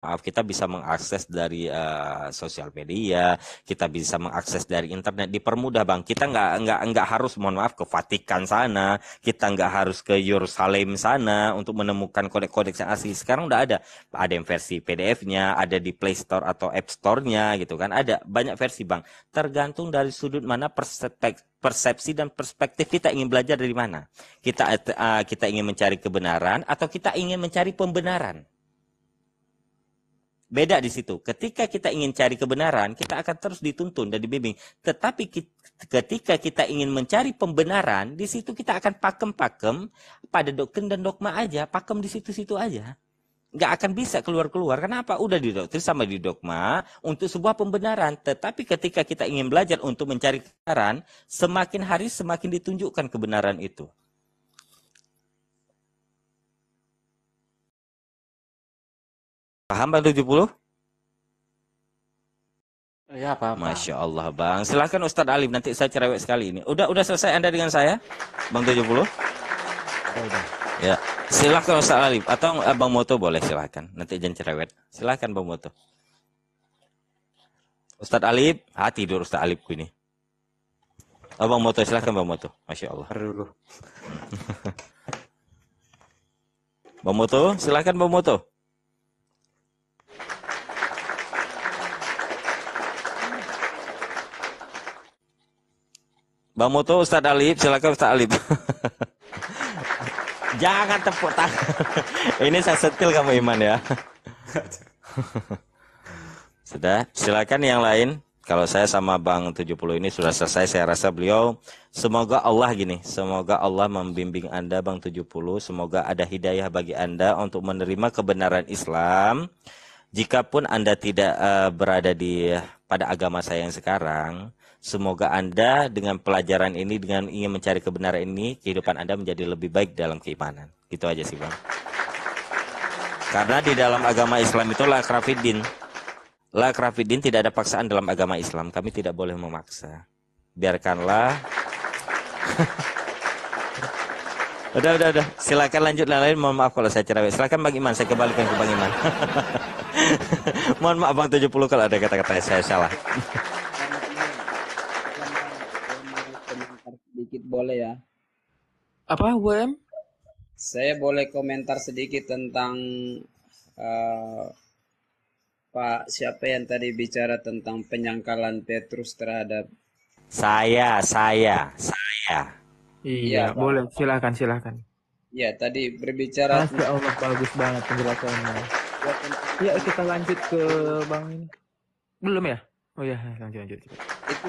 Maaf, kita bisa mengakses dari sosial media, kita bisa mengakses dari internet, dipermudah bang. Kita nggak harus, mohon maaf, ke Vatikan sana, kita nggak harus ke Yerusalem sana untuk menemukan kodeks-kodeks yang asli. Sekarang udah ada yang versi PDF-nya, ada di Play Store atau App Store-nya gitu kan, ada banyak versi bang. Tergantung dari sudut mana persepsi dan perspektif kita ingin belajar dari mana. Kita ingin mencari kebenaran atau kita ingin mencari pembenaran. Beda di situ. Ketika kita ingin cari kebenaran, kita akan terus dituntun dan dibimbing. Tetapi ketika kita ingin mencari pembenaran, di situ kita akan pakem-pakem pada doktrin dan dogma aja, pakem di situ-situ aja. Nggak akan bisa keluar-keluar. Kenapa? Udah di doktrin sama di dogma untuk sebuah pembenaran. Tetapi ketika kita ingin belajar untuk mencari kebenaran, semakin hari semakin ditunjukkan kebenaran itu. Paham Bang 70? Ya, paham, paham. Masya Allah Bang. Silahkan Ustadz Alim, nanti saya cerewet sekali ini. Udah selesai Anda dengan saya? Bang 70? Udah. Ya. Silahkan Ustadz Alim. Atau Bang Moto boleh silahkan. Nanti jangan cerewet. Silahkan Bang Moto. Ustadz Alim. Tidur Ustadz Alipku ini. Bang Moto, silahkan Bang Moto. Masya Allah. Dulu. Bang Moto, silahkan Bang Moto. Bang Moto, Ustadz Alip, silakan Ustadz Alip. Jangan tepuk tangan. Ini saya sentil kamu Iman ya. Sudah, silakan yang lain. Kalau saya sama Bang 70 ini sudah selesai, saya rasa beliau semoga Allah membimbing Anda Bang 70, semoga ada hidayah bagi Anda untuk menerima kebenaran Islam. Jikapun Anda tidak berada pada agama saya yang sekarang, semoga Anda dengan pelajaran ini, dengan ingin mencari kebenaran ini, kehidupan Anda menjadi lebih baik dalam keimanan. Gitu aja sih Bang. Karena di dalam agama Islam itu la ikraha La ikraha tidak ada paksaan dalam agama Islam. Kami tidak boleh memaksa. Biarkanlah. Udah. Silakan lanjut lain. Mohon maaf kalau saya cerewet. Silakan Bang Iman, saya kembalikan ke Bang Iman. Mohon maaf Bang 70 kalau ada kata-kata saya salah. Sedikit boleh ya? Apa, WM? Saya boleh komentar sedikit tentang Pak siapa yang tadi bicara tentang penyangkalan Petrus terhadap Saya. Iya, Pak. boleh. Silakan. Ya, tadi berbicara Masya Allah, bagus banget penjelasannya. Ya, kita lanjut ke Bang ini. Belum ya? Oh ya, lanjut. itu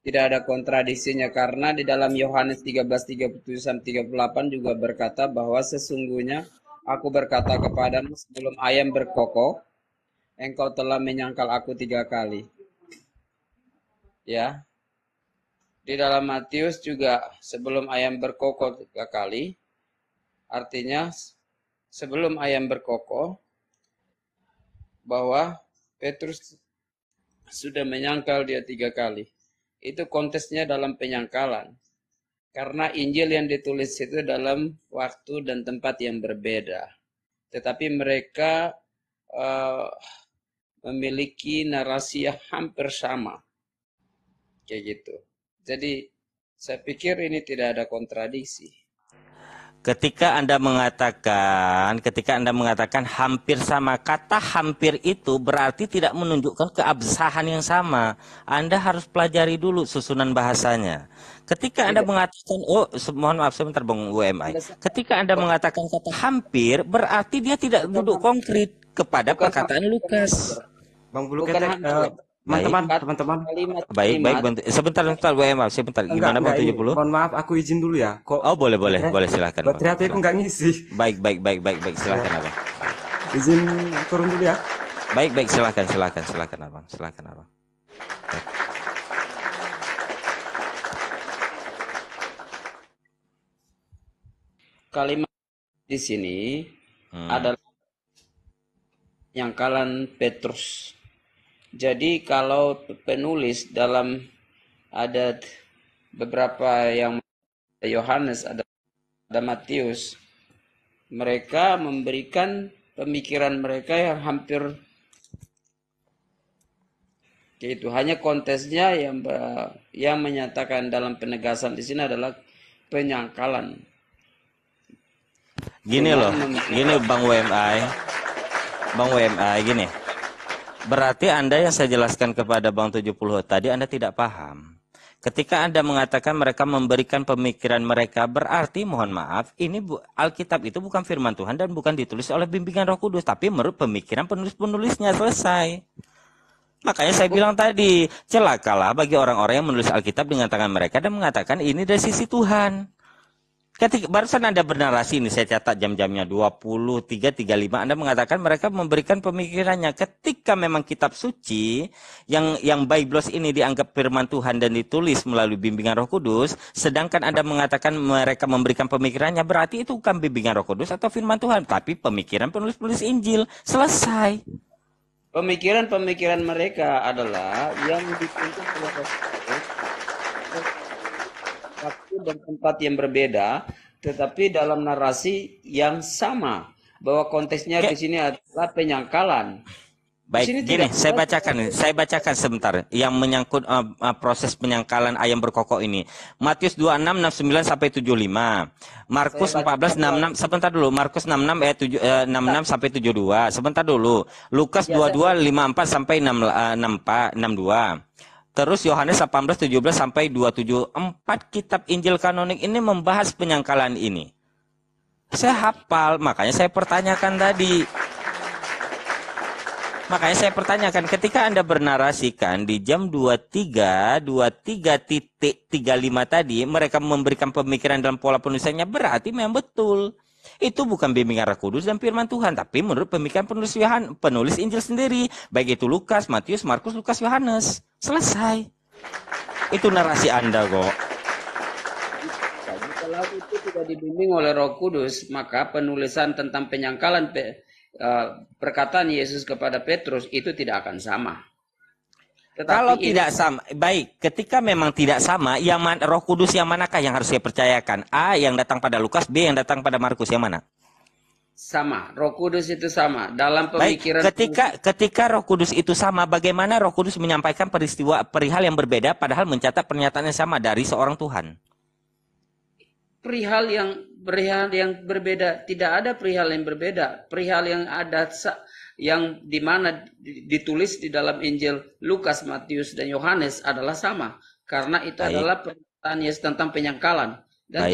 tidak ada kontradisinya karena di dalam Yohanes 13:37-38 juga berkata bahwa sesungguhnya aku berkata kepadamu sebelum ayam berkokok, engkau telah menyangkal aku 3 kali. Ya. Di dalam Matius juga sebelum ayam berkokok 3 kali, artinya sebelum ayam berkokok bahwa Petrus sudah menyangkal dia 3 kali. Itu konteksnya dalam penyangkalan. Karena Injil yang ditulis itu dalam waktu dan tempat yang berbeda. Tetapi mereka memiliki narasi yang hampir sama. Kayak gitu. Jadi saya pikir ini tidak ada kontradiksi. Ketika Anda mengatakan hampir sama, kata hampir itu berarti tidak menunjukkan keabsahan yang sama. Anda harus pelajari dulu susunan bahasanya. Ketika Anda mengatakan, mohon maaf sebentar Bang UMI. Ketika Anda mengatakan kata hampir, berarti dia tidak duduk konkret kepada perkataan Lukas. Bang Bulu Bukan Ketek, teman-teman. Baik, sebentar WM, sebentar. Gimana Bang 70? Mohon maaf, aku izin dulu ya. Boleh silakan. Baterai aku nggak ngisi. Baik, silakan Abang. Izin turun dulu ya. Baik, silakan Abang. Kalimat di sini adalah penyangkalan Petrus. Jadi kalau penulis dalam ada beberapa yang Yohanes, ada Matius, mereka memberikan pemikiran mereka yang hampir itu. Hanya konteksnya yang menyatakan dalam penegasan di sini adalah penyangkalan. Gini loh, gini Bang WMI gini. Berarti Anda yang saya jelaskan kepada Bang 70 tadi Anda tidak paham. Ketika Anda mengatakan mereka memberikan pemikiran mereka, berarti mohon maaf, ini Alkitab itu bukan firman Tuhan dan bukan ditulis oleh bimbingan Roh Kudus, tapi menurut pemikiran penulis-penulisnya. Selesai. Makanya saya bilang tadi, celakalah bagi orang-orang yang menulis Alkitab dengan tangan mereka dan mengatakan ini dari sisi Tuhan. Ketika barusan Anda bernarasi ini, saya catat jam-jamnya 23.35, Anda mengatakan mereka memberikan pemikirannya. Ketika memang kitab suci yang Biblos ini dianggap firman Tuhan dan ditulis melalui bimbingan Roh Kudus, sedangkan Anda mengatakan mereka memberikan pemikirannya, berarti itu bukan bimbingan Roh Kudus atau firman Tuhan, tapi pemikiran penulis-penulis Injil. Selesai. Pemikiran-pemikiran mereka adalah yang dituntut oleh Roh Kudus, waktu dan tempat yang berbeda, tetapi dalam narasi yang sama, bahwa konteksnya di sini adalah penyangkalan. Baik, gini, saya bacakan sebentar yang menyangkut proses penyangkalan ayam berkokok ini. Matius 26 69 sampai 75. Markus 14 66, sebentar dulu. Markus 66 ayat 66 sampai 72. Sebentar dulu. Lukas 22 54 sampai 62. Terus Yohanes 18 17 sampai 27. 4 kitab Injil kanonik ini membahas penyangkalan ini. Saya hafal, makanya saya pertanyakan tadi. Makanya saya pertanyakan, ketika Anda bernarasikan di jam 23.35 tadi, mereka memberikan pemikiran dalam pola penulisannya, berarti memang betul. Itu bukan bimbingan Roh Kudus dan firman Tuhan, tapi menurut pemikiran penulis Injil sendiri. Baik itu Lukas, Matius, Markus, Lukas, Yohanes. Selesai. Itu narasi Anda kok. Kalau itu tidak dibimbing oleh Roh Kudus, maka penulisan tentang penyangkalan perkataan Yesus kepada Petrus itu tidak akan sama. Tetapi kalau tidak sama, baik, ketika memang tidak sama, yang Roh Kudus yang manakah yang harus saya percayakan? A yang datang pada Lukas, B yang datang pada Markus, yang mana? Sama, Roh Kudus itu sama dalam pemikiran. Baik, ketika Roh Kudus itu sama, bagaimana Roh Kudus menyampaikan perihal yang berbeda padahal mencatat pernyataan yang sama dari seorang Tuhan? Perihal yang berbeda, tidak ada perihal yang berbeda. Perihal yang ada yang dimana ditulis di dalam Injil Lukas, Matius, dan Yohanes adalah sama, karena itu adalah pernyataan Yesus tentang penyangkalan, dan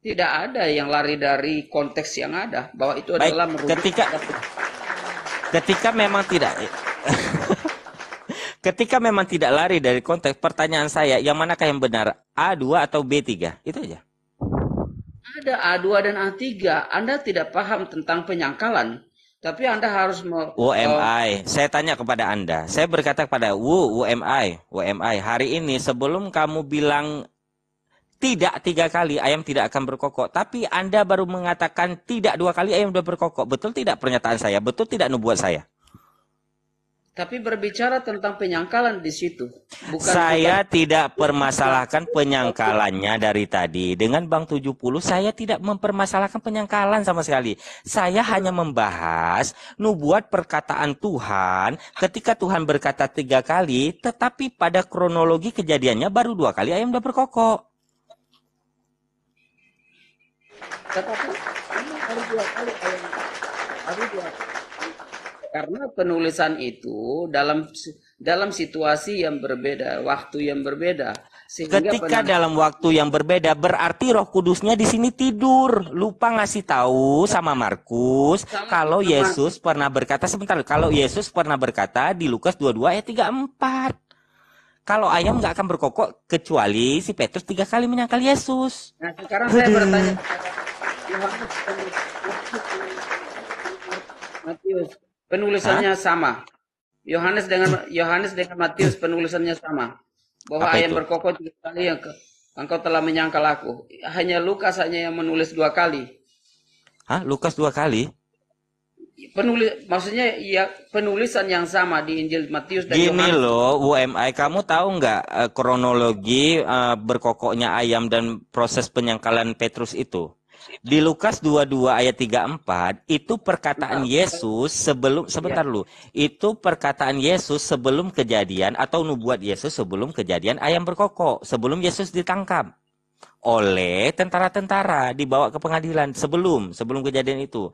tidak ada yang lari dari konteks yang ada, bahwa itu adalah merujuk ketika memang tidak ketika memang tidak lari dari konteks. Pertanyaan saya, yang manakah yang benar, A2 atau B3? Itu aja. Ada A2 dan A3. Anda tidak paham tentang penyangkalan, tapi Anda harus WMI. Saya tanya kepada Anda. Saya berkata kepada WMI, hari ini sebelum kamu bilang tidak 3 kali ayam tidak akan berkokok, tapi Anda baru mengatakan tidak 2 kali ayam sudah berkokok. Betul tidak pernyataan saya? Betul tidak nubuat saya? Tapi berbicara tentang penyangkalan di situ. Saya tidak permasalahkan penyangkalannya dari tadi. Dengan Bang 70, saya tidak mempermasalahkan penyangkalan sama sekali. Saya hanya membahas nubuat perkataan Tuhan ketika Tuhan berkata 3 kali, tetapi pada kronologi kejadiannya baru 2 kali ayam sudah berkokok. Tetapi hari 2 kali ayam, hari 2 kali. Karena penulisan itu dalam situasi yang berbeda, waktu yang berbeda. Ketika dalam waktu yang berbeda, berarti Roh Kudusnya di sini tidur, lupa ngasih tahu sama Markus kalau Yesus pernah berkata di Lukas 22 ayat 34. Kalau ayam nggak akan berkokok kecuali si Petrus 3 kali menyangkal Yesus. Nah, sekarang saya bertanya Yohanes, Matius, penulisannya sama. Yohanes dengan Matius penulisannya sama. Bahwa ayam berkokok 3 kali yang engkau telah menyangkal aku. Hanya Lukas yang menulis 2 kali. Hah? Lukas 2 kali? Maksudnya ya penulisan yang sama di Injil Matius dan Yohanes. Gini Yohanes. loh, WMI, kamu tahu nggak kronologi berkokoknya ayam dan proses penyangkalan Petrus itu? Di Lukas 22 ayat 34 itu perkataan Yesus sebelum sebentar lu. Itu perkataan Yesus sebelum kejadian atau nubuat Yesus sebelum kejadian ayam berkokok, sebelum Yesus ditangkap oleh tentara-tentara dibawa ke pengadilan sebelum kejadian itu.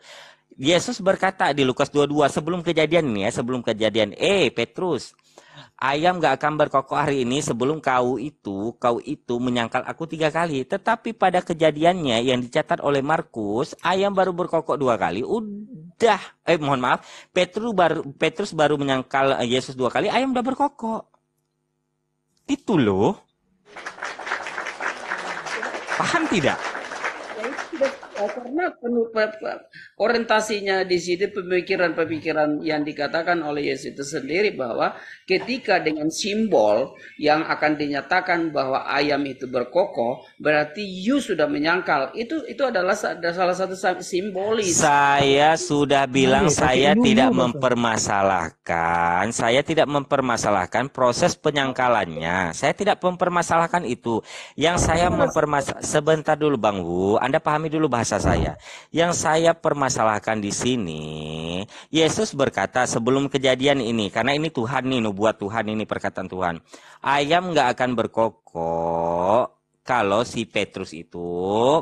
Yesus berkata di Lukas 22 sebelum kejadian ini ya, sebelum kejadian, Petrus, ayam gak akan berkokok hari ini sebelum kau itu menyangkal aku 3 kali. Tetapi pada kejadiannya yang dicatat oleh Markus, ayam baru berkokok 2 kali. Udah, mohon maaf, Petrus baru menyangkal Yesus 2 kali, ayam udah berkokok. Itu loh. Paham tidak? Ya, itu tidak karena orientasinya di situ pemikiran-pemikiran yang dikatakan oleh Yesus itu sendiri bahwa ketika dengan simbol yang akan dinyatakan bahwa ayam itu berkokok, berarti you sudah menyangkal. Itu adalah salah satu simbolis. Saya sudah bilang saya pakai tidak yuyu, mempermasalahkan, proses penyangkalannya. Saya tidak mempermasalahkan itu. Yang saya sebentar dulu Bang Wu, Anda pahami dulu bahasa saya. Yang saya permasalahkan di sini, Yesus berkata sebelum kejadian ini, karena ini Tuhan nih, nubuat Tuhan ini, perkataan Tuhan. Ayam nggak akan berkokok kalau si Petrus itu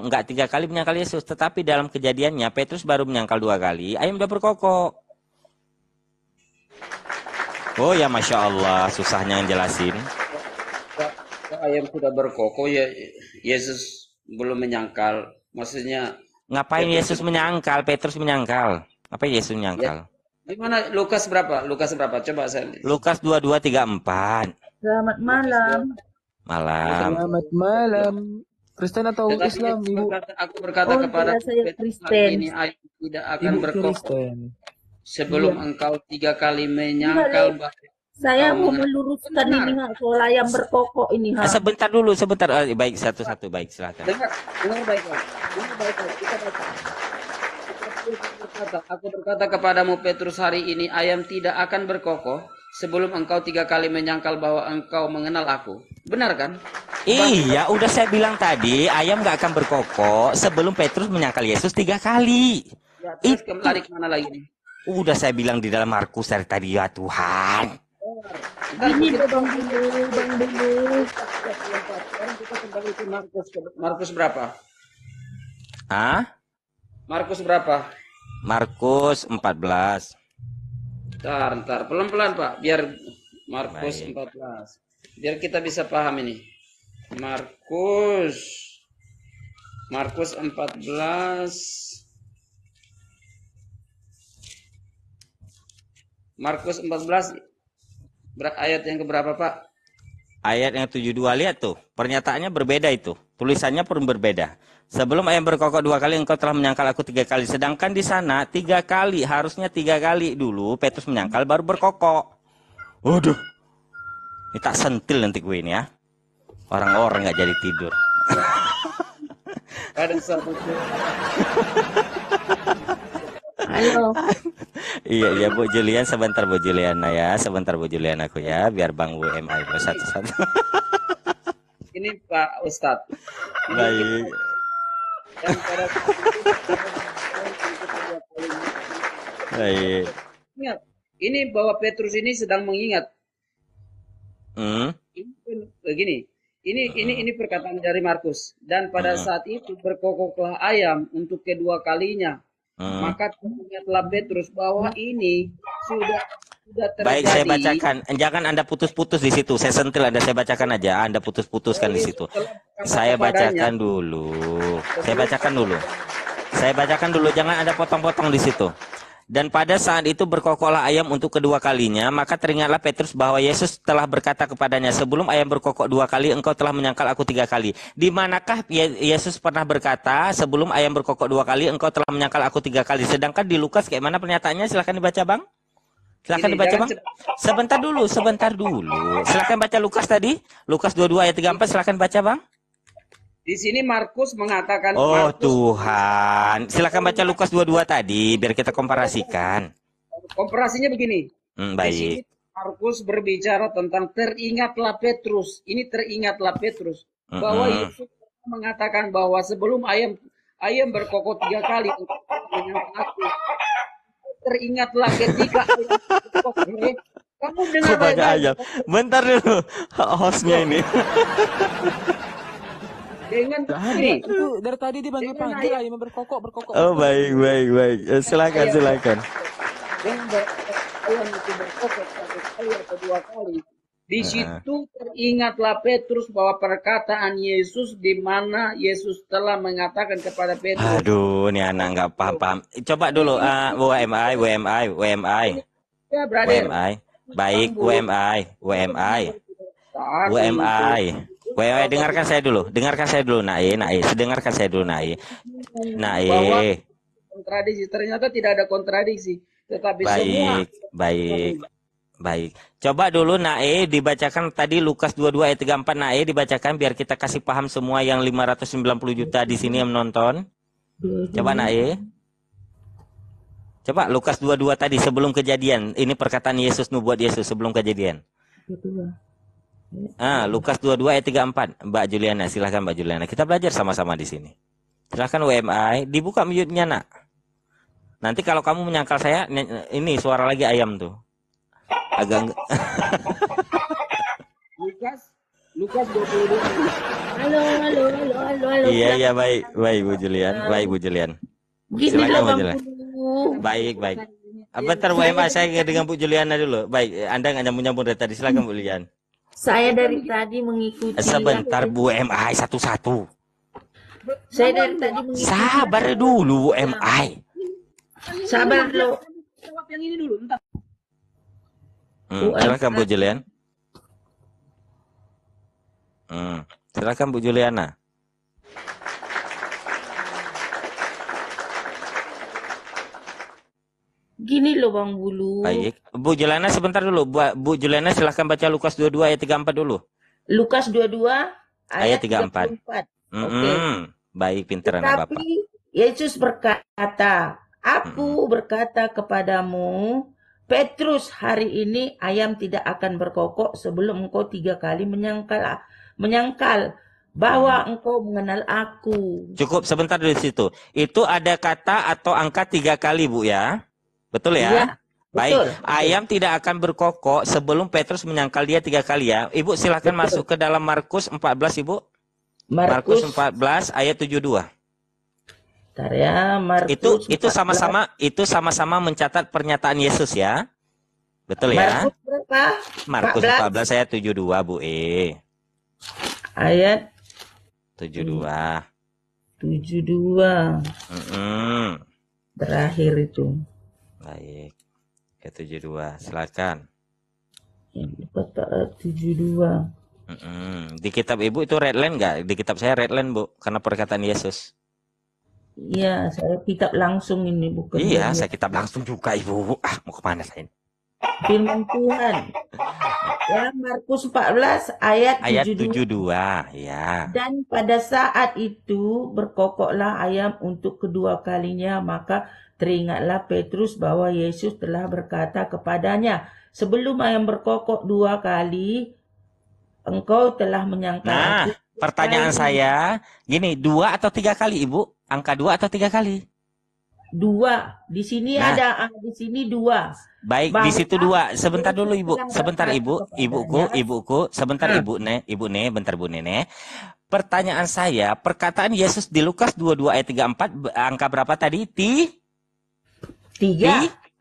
nggak 3 kali menyangkal Yesus, tetapi dalam kejadiannya Petrus baru menyangkal 2 kali, ayam udah berkokok. Oh ya, Masya Allah, susahnya ngejelasin. Ayam sudah berkokok ya, Yesus belum menyangkal. Maksudnya Ngapain Yesus menyangkal, Petrus menyangkal? Apa Yesus menyangkal? di mana Lukas berapa? Coba saya lihat. Lukas 22:34. Selamat malam. Malam. Selamat malam. Kristen atau Tetapi Islam, Ibu? aku berkata Oh, kepada iya, saya Petrus, Kristen. ini ayam tidak akan Ibu berkokok Kristen. sebelum engkau 3 kali menyangkal bahwa Saya engkau mau mengenal. meluruskan Benar. ini Hak, soal ayam berkokok ini Hak. Sebentar dulu, sebentar. Baik, satu-satu, baik, silakan. Dengar baik-baik. Kita baca. Aku berkata kepadamu Petrus, hari ini ayam tidak akan berkokok sebelum engkau 3 kali menyangkal bahwa engkau mengenal aku. Benar kan? Iya, udah saya bilang tadi, ayam nggak akan berkokok sebelum Petrus menyangkal Yesus 3 kali. Ya, terus lari kemana lagi nih? Udah saya bilang di dalam Markus dari tadi, ya Tuhan. Ini Bang dulu. Sekarang kita kembali ke Markus berapa? Hah? Markus berapa? Markus 14. Ntar, pelan-pelan Pak, biar Markus Baik. 14. Biar kita bisa paham ini. Markus 14. Markus 14 ayat yang keberapa Pak? Ayat yang 72, lihat tuh. Pernyataannya berbeda itu. Tulisannya pun berbeda. Sebelum ayam berkokok 2 kali, engkau telah menyangkal aku 3 kali. Sedangkan di sana 3 kali, harusnya 3 kali dulu Petrus menyangkal baru berkokok. Waduh. Ini tak sentil nanti gue ini ya. Orang-orang nggak jadi tidur. Ada satu. Ayo. Iya, Bu Julian, sebentar Bu Juliana ya. Sebentar Bu Julian aku ya, biar Bang WMI satu-satu. Ini Pak Ustadz. Baik. Dan pada Baik. ingat, ini bahwa Petrus ini sedang mengingat. Ini pun begini. Ini perkataan dari Markus. Dan pada saat itu berkokoklah ayam untuk kedua kalinya. Maka teringatlah Petrus bahwa ini sudah terjadi. Baik, saya bacakan. Jangan Anda putus-putus di situ. Saya sentil Anda, saya bacakan aja. Anda putus-putuskan di situ. Saya bacakan dulu. Saya bacakan dulu. Jangan Anda potong-potong di situ. Dan pada saat itu berkokoklah ayam untuk kedua kalinya, maka teringatlah Petrus bahwa Yesus telah berkata kepadanya, sebelum ayam berkokok 2 kali, engkau telah menyangkal aku 3 kali. Di manakah Yesus pernah berkata, sebelum ayam berkokok 2 kali, engkau telah menyangkal aku 3 kali. Sedangkan di Lukas kayak mana pernyataannya? Silahkan dibaca Bang. Silahkan dibaca Bang. Sebentar dulu. Silahkan baca Lukas tadi. Lukas 22 ayat 34, silahkan baca Bang. Di sini Markus mengatakan. Oh Tuhan. Silahkan baca Lukas 22 tadi, biar kita komparasikan. Komparasinya begini. Di Baik. sini Markus berbicara tentang teringatlah Petrus. Ini teringatlah Petrus bahwa Yesus mengatakan bahwa sebelum ayam berkokok 3 kali untuk menyangkal aku. Teringatlah ketika ayam berkokok. Kamu dengar Kok pakai baik-baik. ayam? Bentar dulu, hostnya ini. Dengan Gak ada. ini, Itu dari tadi dipanggil ayam berkokok, berkokok. Oh baik, baik, baik. Silakan, silakan. dengan ayam itu berkokok 1 kali atau 2 kali. Di situ teringatlah Petrus bahwa perkataan Yesus di mana Yesus telah mengatakan kepada Petrus. Aduh, ini anak nggak paham-paham. Coba dulu, WMI. Ya, brother. WMI. Baik, WMI. Dengarkan saya dulu, Nae. Dengarkan saya dulu, Nae. Kontradiksi, ternyata tidak ada kontradiksi. Tetapi semua Baik. Coba dulu Nae dibacakan tadi Lukas 22 ayat 34, Nae dibacakan biar kita kasih paham semua yang 590 juta di sini yang menonton. Coba Nae. Coba Lukas 22 tadi sebelum kejadian. Ini perkataan Yesus, nubuat Yesus sebelum kejadian. Lukas 22 ayat 34. Mbak Juliana, silahkan Mbak Juliana. Kita belajar sama-sama di sini. Silahkan WMI, dibuka mute-nya nak. Nanti kalau kamu menyangkal saya, ini suara lagi ayam tuh. Agak Lukas 22. Halo. Iya baik Bu Julian. Gini Silakan, loh Bu Bang Julian. Bulu. Baik. Bentar WMI saya dengan Bu Juliana dulu. Baik, Anda nggak nyambung dari tadi. Silakan Bu Julian. Saya dari tadi mengikuti. Sebentar Bu WMI satu-satu. Saya dari tadi mengikuti. Sabar dulu WMI. Sabar lo. Jawab yang ini dulu, entar. Silakan Bu Julian. Silakan Bu Juliana. Gini loh Bang Bulu. Baik. Bu Juliana sebentar dulu. Bu Juliana silahkan baca Lukas 22 ayat 34 dulu. Lukas 22 Ayat ayat 34. 34. Oke. Baik, pinter anak Bapak. Tetapi Yesus berkata, Aku berkata kepadamu, Petrus, hari ini ayam tidak akan berkokok sebelum engkau 3 kali menyangkal bahwa engkau mengenal aku. Cukup sebentar di situ. Itu ada kata atau angka 3 kali Bu ya. Betul ya? Iya, Baik. betul. Ayam tidak akan berkokok sebelum Petrus menyangkal dia 3 kali ya. Ibu silahkan masuk ke dalam Markus 14 Ibu. Markus 14 ayat 72. Bentar ya, Markus Itu sama-sama mencatat pernyataan Yesus ya. Betul ya? Markus berapa? Markus 14 ayat 72 Bu Ayat 72. 72. Terakhir itu. Baik. Ayat 72. Silakan. Ayat 72. Di kitab Ibu itu redline nggak? Di kitab saya redline Bu, karena perkataan Yesus. Iya, saya kitab langsung ini bukan. Iya, saya kitab langsung juga Ibu. Mau kemana saya ini? Firman Tuhan. Ya, Markus 14 ayat 72. Ya. Dan pada saat itu berkokoklah ayam untuk kedua kalinya, maka teringatlah Petrus bahwa Yesus telah berkata kepadanya, sebelum ayam berkokok 2 kali, engkau telah menyangkal aku. Pertanyaan saya, gini, 2 atau 3 kali Ibu? Angka 2 atau 3 kali? 2. Di sini ada, di sini 2. Baik, di situ 2. Sebentar dulu Ibu. Sebentar Ibuku. Sebentar Ibu bentar Bu Nene. Pertanyaan saya, perkataan Yesus di Lukas 22 ayat 34, angka berapa tadi? 3.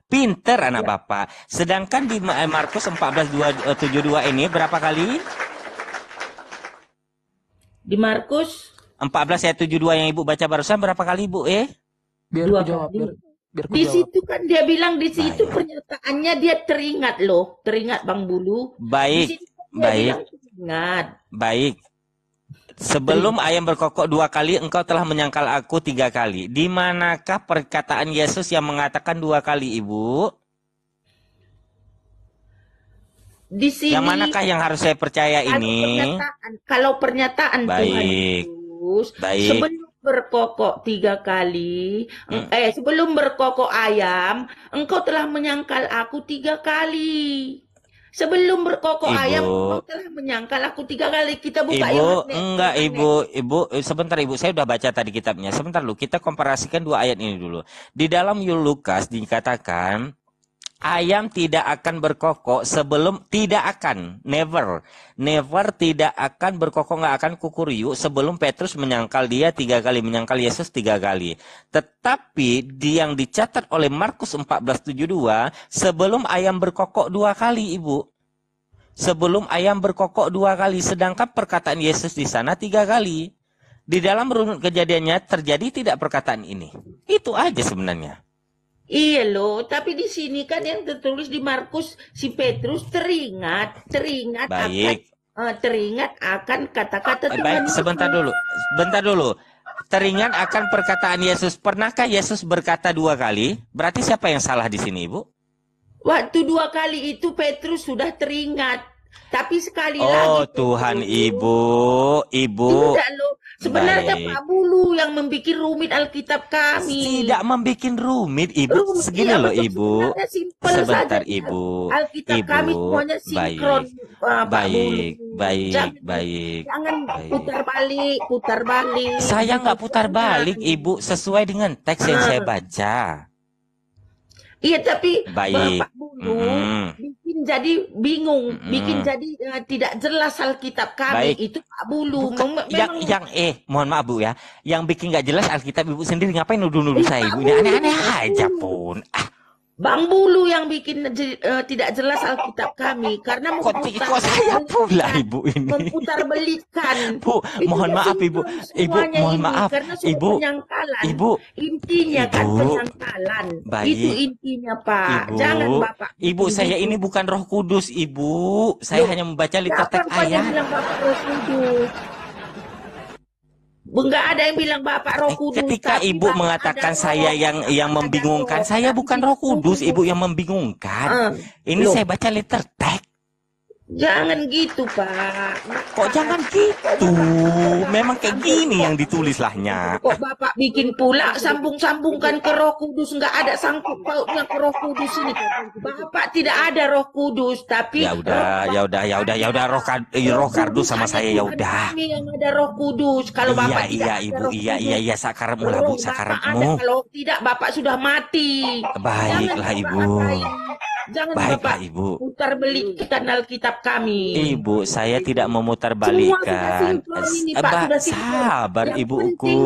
Pinter anak Bapak. Sedangkan di Markus 14:72 ini berapa kali? Di Markus 14 ayat 72 yang Ibu baca barusan berapa kali Ibu? Biar 2 ku jawab. kali. Biar ku Di jawab. situ kan dia bilang di situ Baik. pernyataannya dia teringat loh, teringat Bang Bulu. Baik, Di situ kan dia bilang teringat. baik. Sebelum ayam berkokok 2 kali, engkau telah menyangkal aku 3 kali. Di manakah perkataan Yesus yang mengatakan 2 kali, Ibu? Di sini. Yang manakah yang harus saya percaya ini? Kalau pernyataan Tuhan Baik. Yesus, Baik. sebelum berkokok 3 kali, sebelum berkokok ayam, engkau telah menyangkal aku 3 kali. Sebelum berkokok ayam, Ibu, engkau telah menyangkal aku 3 kali. Kita buka Ibu, Yohanes. enggak Ibu, sebentar Ibu, saya udah baca tadi kitabnya. Sebentar dulu, kita komparasikan dua ayat ini dulu. Di dalam Lukas dikatakan ayam tidak akan berkokok sebelum tidak akan, never tidak akan berkokok, nggak akan kukuriu sebelum Petrus menyangkal dia 3 kali, menyangkal Yesus 3 kali. Tetapi yang dicatat oleh Markus 14:72 sebelum ayam berkokok 2 kali, Ibu. Sebelum ayam berkokok 2 kali, sedangkan perkataan Yesus di sana 3 kali. Di dalam runut kejadiannya terjadi tidak perkataan ini. Itu aja sebenarnya. Iya loh, tapi di sini kan yang tertulis di Markus, si Petrus teringat Baik. akan kata-kata Tuhan Baik, Yesus. sebentar dulu. Teringat akan perkataan Yesus. Pernahkah Yesus berkata 2 kali? Berarti siapa yang salah di sini, Ibu? Waktu 2 kali itu Petrus sudah teringat, tapi sekali Oh, lagi Tuhan Petrus. Ibu. Tidak loh, sebenarnya Baik. Pak Bulu yang membuat rumit Alkitab kami. Tidak membikin rumit, Ibu. Rumit, Segini iya, loh, betul, Ibu. sebenarnya simpel Sebentar, saja. Ibu. Alkitab Ibu, kami semuanya sinkron, Pak Bulu. baik. Jangan putar balik. Saya nggak putar balik, Ibu, sesuai dengan teks yang saya baca. Iya, tapi Baik. Bapak Bulu bikin jadi bingung, bikin jadi tidak jelas Alkitab kami. Baik. Itu Pak Bulu. Bukan, Memang mohon maaf Bu ya, yang bikin nggak jelas Alkitab Ibu sendiri, ngapain nuduh-nuduh saya Ibu? Ini aneh-aneh aja pun. Bang Bulu yang bikin tidak jelas Alkitab kami karena Kok saya pula Ibu ini? memutar-belikan. Bu, mohon maaf Ibu. Ibu, mohon maaf. Karena Ibu, penyangkalan. Ibu, Intinya kan Ibu. penyangkalan. Baik. Itu intinya, Pak. Ibu, Jangan Bapak. Ibu, saya ini bukan Roh Kudus, Ibu. Saya hanya membaca teks Siapa yang ayat. bilang Bapak Roh Kudus? Enggak ada yang bilang Bapak Roh Kudus. Ketika tapi Ibu Bapak mengatakan ada saya roh. yang membingungkan, saya bukan Roh Kudus, Ibu yang membingungkan. Ini Loh. saya baca liter teks. Jangan gitu, Pak. Kok jangan gitu? Memang kayak gini yang ditulis lahnya. Kok Bapak bikin pula sambung-sambungkan ke Roh Kudus, nggak ada sangkut pautnya ke Roh Kudus ini. Bapak tidak ada Roh Kudus, tapi Ya udah roh kardus sama saya ya udah. Kami yang ada Roh Kudus. Kalau Bapak tidak ada Ibu, Roh Kudus, iya sakarmu lah Bu, Bapak ada. sakarmu. Kalau tidak Bapak sudah mati. Baiklah Jangan Ibu. Bapak ngapain. Jangan Baiklah Bapak Ibu. putar belikan Alkitab kami. Ibu, saya tidak memutar Semua sudah balikan. sinkron ini, Pak. Sudah sinkron. Sabar Yang ibuku. penting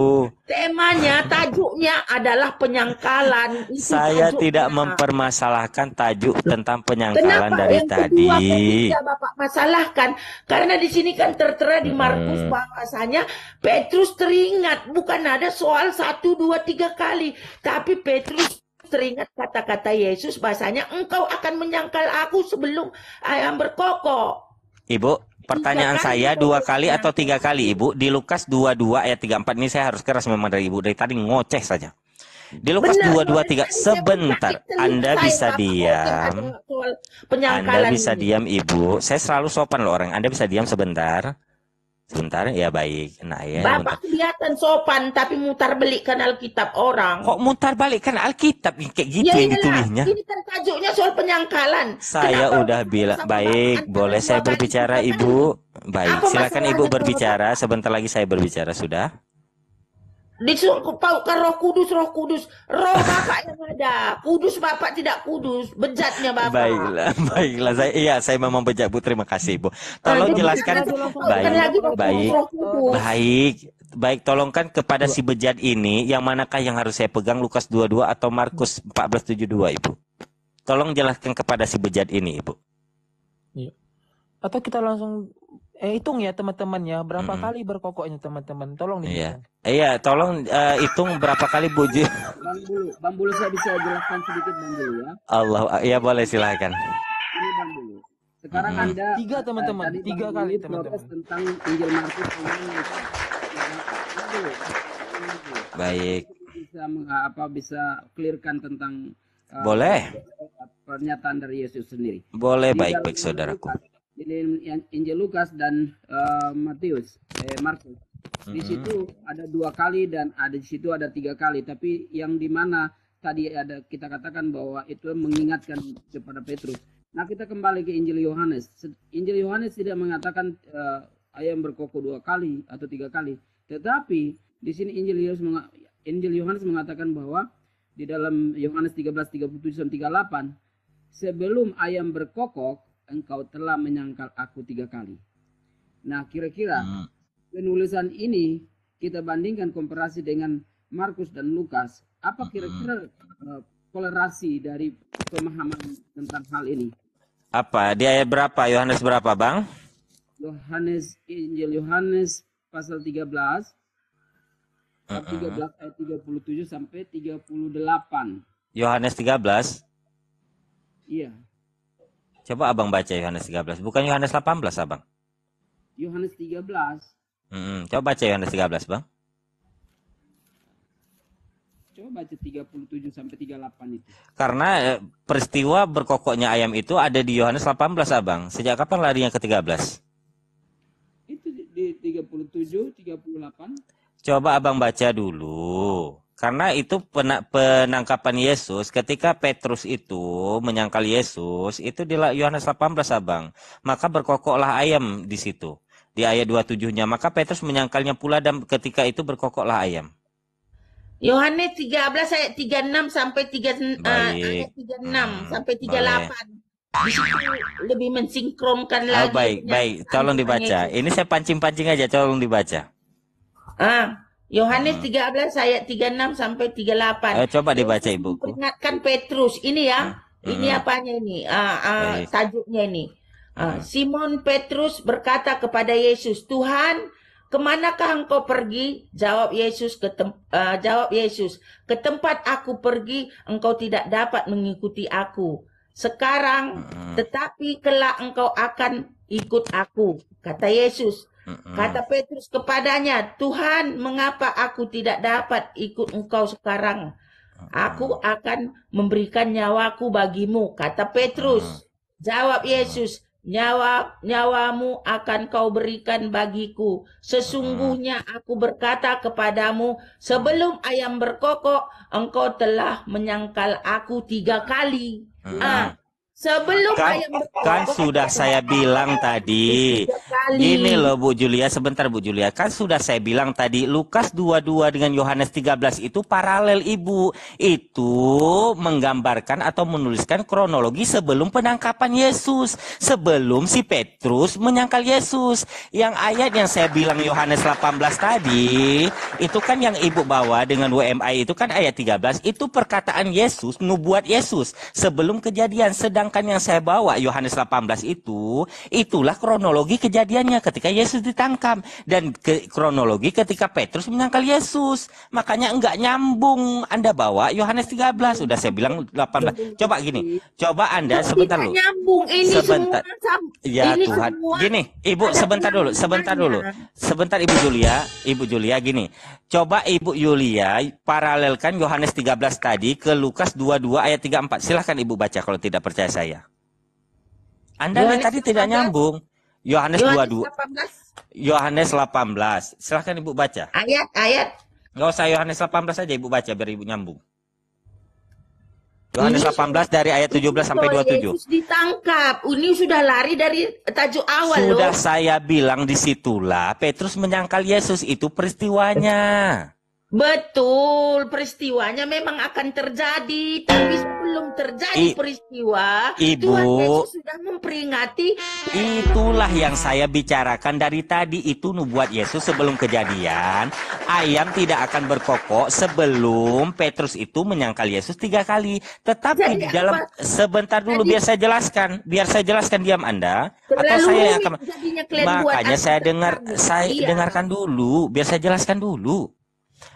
temanya, tajuknya adalah penyangkalan. Itu Saya tajuknya. tidak mempermasalahkan tajuk tentang penyangkalan Kenapa dari yang kedua, tadi. ketiga Bapak masalahkan? Karena di sini kan tertera di Markus bahwasanya Petrus teringat, bukan ada soal 1, 2, 3 kali, tapi Petrus teringat kata-kata Yesus bahasanya engkau akan menyangkal aku sebelum ayam berkokok. Ibu, pertanyaan 3 kali saya 2 kali Petrus atau 3 kali, Ibu? Di Lukas 22 ayat 34 ini saya harus keras memang dari Ibu. Dari tadi ngoceh saja. Di Lukas Benar, 223, sebentar. Anda bisa diam. Anda bisa diam, Ibu. Saya selalu sopan loh orang. Anda bisa diam sebentar. Sebentar, ya baik. Nah, ya, bentar. Bapak kelihatan sopan tapi mutar belikan Alkitab orang. Kok mutar balik kan Alkitab kayak gitu Ya yang iyalah, ditulisnya? ini kan tajuknya soal penyangkalan. Saya Kenapa udah Bapak bilang, sama baik, Bapak boleh antara saya 2 kali berbicara 3 kali? Ibu? Baik, Apa silakan masalahnya Ibu kalau berbicara. Sebentar lagi saya berbicara, sudah? Disuruh pautkan Roh Kudus. Roh Bapak yang ada. Kudus Bapak tidak kudus. Bejatnya Bapak. Baiklah. Saya memang bejat Bu. Terima kasih Ibu. Tolong Jadi jelaskan. jangan pautkan lagi Roh Kudus. Baik. Tolongkan kepada si bejat ini, yang manakah yang harus saya pegang, Lukas 22 atau Markus 14:72 Ibu? Tolong jelaskan kepada si bejat ini Ibu. Iya. Atau kita langsung hitung ya teman-temannya berapa kali berkokoknya teman-teman. Tolong nih. Iya, tolong hitung berapa kali buju. Bang Bulu saya bisa jelaskan sedikit Bang Bulu ya. Allah, ya boleh silakan. Ini Bang Bulu. Sekarang Anda 3 teman-teman, tadi 3 Bang kali Bulu teman-teman. protes tentang Injil Markus ini. Baik. Bisa clearkan tentang Boleh. pernyataan dari Yesus sendiri. Boleh, Di baik dalam saudaraku. Di Injil Lukas dan Markus. Di situ ada 2 kali dan di situ ada 3 kali. Tapi yang di mana tadi ada kita katakan bahwa itu mengingatkan kepada Petrus. Nah, kita kembali ke Injil Yohanes. Injil Yohanes tidak mengatakan ayam berkokok 2 kali atau 3 kali. Tetapi di sini Injil Yohanes mengatakan bahwa di dalam Yohanes 13:37-38, sebelum ayam berkokok, engkau telah menyangkal aku 3 kali. Nah, kira-kira penulisan ini kita bandingkan komparasi dengan Markus dan Lukas. Apa kira-kira kolerasi dari pemahaman tentang hal ini? Apa? Di ayat berapa? Yohanes berapa, Bang? Injil Yohanes pasal 13. 13 ayat 37 sampai 38. Yohanes 13. Iya. Coba Abang baca Yohanes 13. Bukan Yohanes 18, Abang. Yohanes 13. Coba baca Yohanes 13, Bang. Coba baca 37 sampai 38 itu. Karena peristiwa berkokoknya ayam itu ada di Yohanes 18, Abang. Sejak kapan larinya ke 13? Itu di 37, 38. Coba Abang baca dulu. Karena itu penangkapan Yesus ketika Petrus itu menyangkal Yesus, itu di Yohanes 18, Abang. Maka berkokoklah ayam di situ. Di ayat 27-nya, maka Petrus menyangkalnya pula dan ketika itu berkokoklah ayam. Yohanes 13 ayat 36 sampai 3 ayat 36 sampai 38. Di situ lebih mensinkronkan lagi. Baik, tolong dibaca. Ini saya pancing-pancing aja, tolong dibaca. Yohanes 13 ayat 36 sampai 38. Coba dibaca, Ibuku. Peringatkan Petrus. Ini ya. Ini apanya ini? Tajuknya ini. Simon Petrus berkata kepada Yesus, "Tuhan, kemanakah engkau pergi?" Jawab Yesus, "Ke tempat aku pergi, engkau tidak dapat mengikuti aku sekarang, tetapi kelak engkau akan ikut aku," kata Yesus. Kata Petrus kepadanya, "Tuhan, mengapa aku tidak dapat ikut engkau sekarang? Aku akan memberikan nyawaku bagimu," kata Petrus. Jawab Yesus, nyawamu akan kau berikan bagiku. Sesungguhnya aku berkata kepadamu, sebelum ayam berkokok, engkau telah menyangkal aku 3 kali. Sebelum ayam berkokok. Kan sudah saya bilang tadi. Gini loh Bu Julia, sebentar Bu Julia. Kan sudah saya bilang tadi, Lukas 22 dengan Yohanes 13 itu paralel, Ibu. Itu menggambarkan atau menuliskan kronologi sebelum penangkapan Yesus. Sebelum si Petrus menyangkal Yesus. Yang ayat yang saya bilang Yohanes 18 tadi, itu kan yang Ibu bawa dengan WMI itu kan ayat 13. Itu perkataan Yesus, nubuat Yesus. Sebelum kejadian. Sedangkan yang saya bawa Yohanes 18 itu, itulah kronologi kejadiannya ketika Yesus ditangkap. Dan kronologi ketika Petrus menyangkal Yesus. Makanya enggak nyambung Anda bawa Yohanes 13. Sudah saya bilang 18. Coba gini. Coba Anda sebentar dulu. Nyambung ini sebentar. Semua. Ya ini Tuhan. Semua gini, Ibu sebentar dulu. Sebentar Ibu Julia gini. Coba Ibu Julia paralelkan Yohanes 13 tadi ke Lukas 22 ayat 34. Silahkan Ibu baca kalau tidak percaya saya. Anda tadi tidak nyambung. Yohanes 22. Yohanes 18. Silahkan Ibu baca. Ayat. Nggak usah Yohanes 18 saja Ibu baca biar Ibu nyambung. Yohanes 18 dari ayat 17 sampai 27. Yesus ditangkap. Ini sudah lari dari tajuk awal Sudah loh. saya bilang disitulah Petrus menyangkal Yesus, itu peristiwanya. Betul, peristiwanya memang akan terjadi, tapi sebelum terjadi peristiwa, Ibu, Tuhan Yesus sudah memperingati. Itulah yang saya bicarakan dari tadi, itu nubuat Yesus sebelum kejadian. Ayam tidak akan berkokok sebelum Petrus itu menyangkal Yesus 3 kali. Tetapi di dalam sebentar dulu biar saya jelaskan diam Anda atau saya akan makanya saya dengarkan dulu biar saya jelaskan dulu.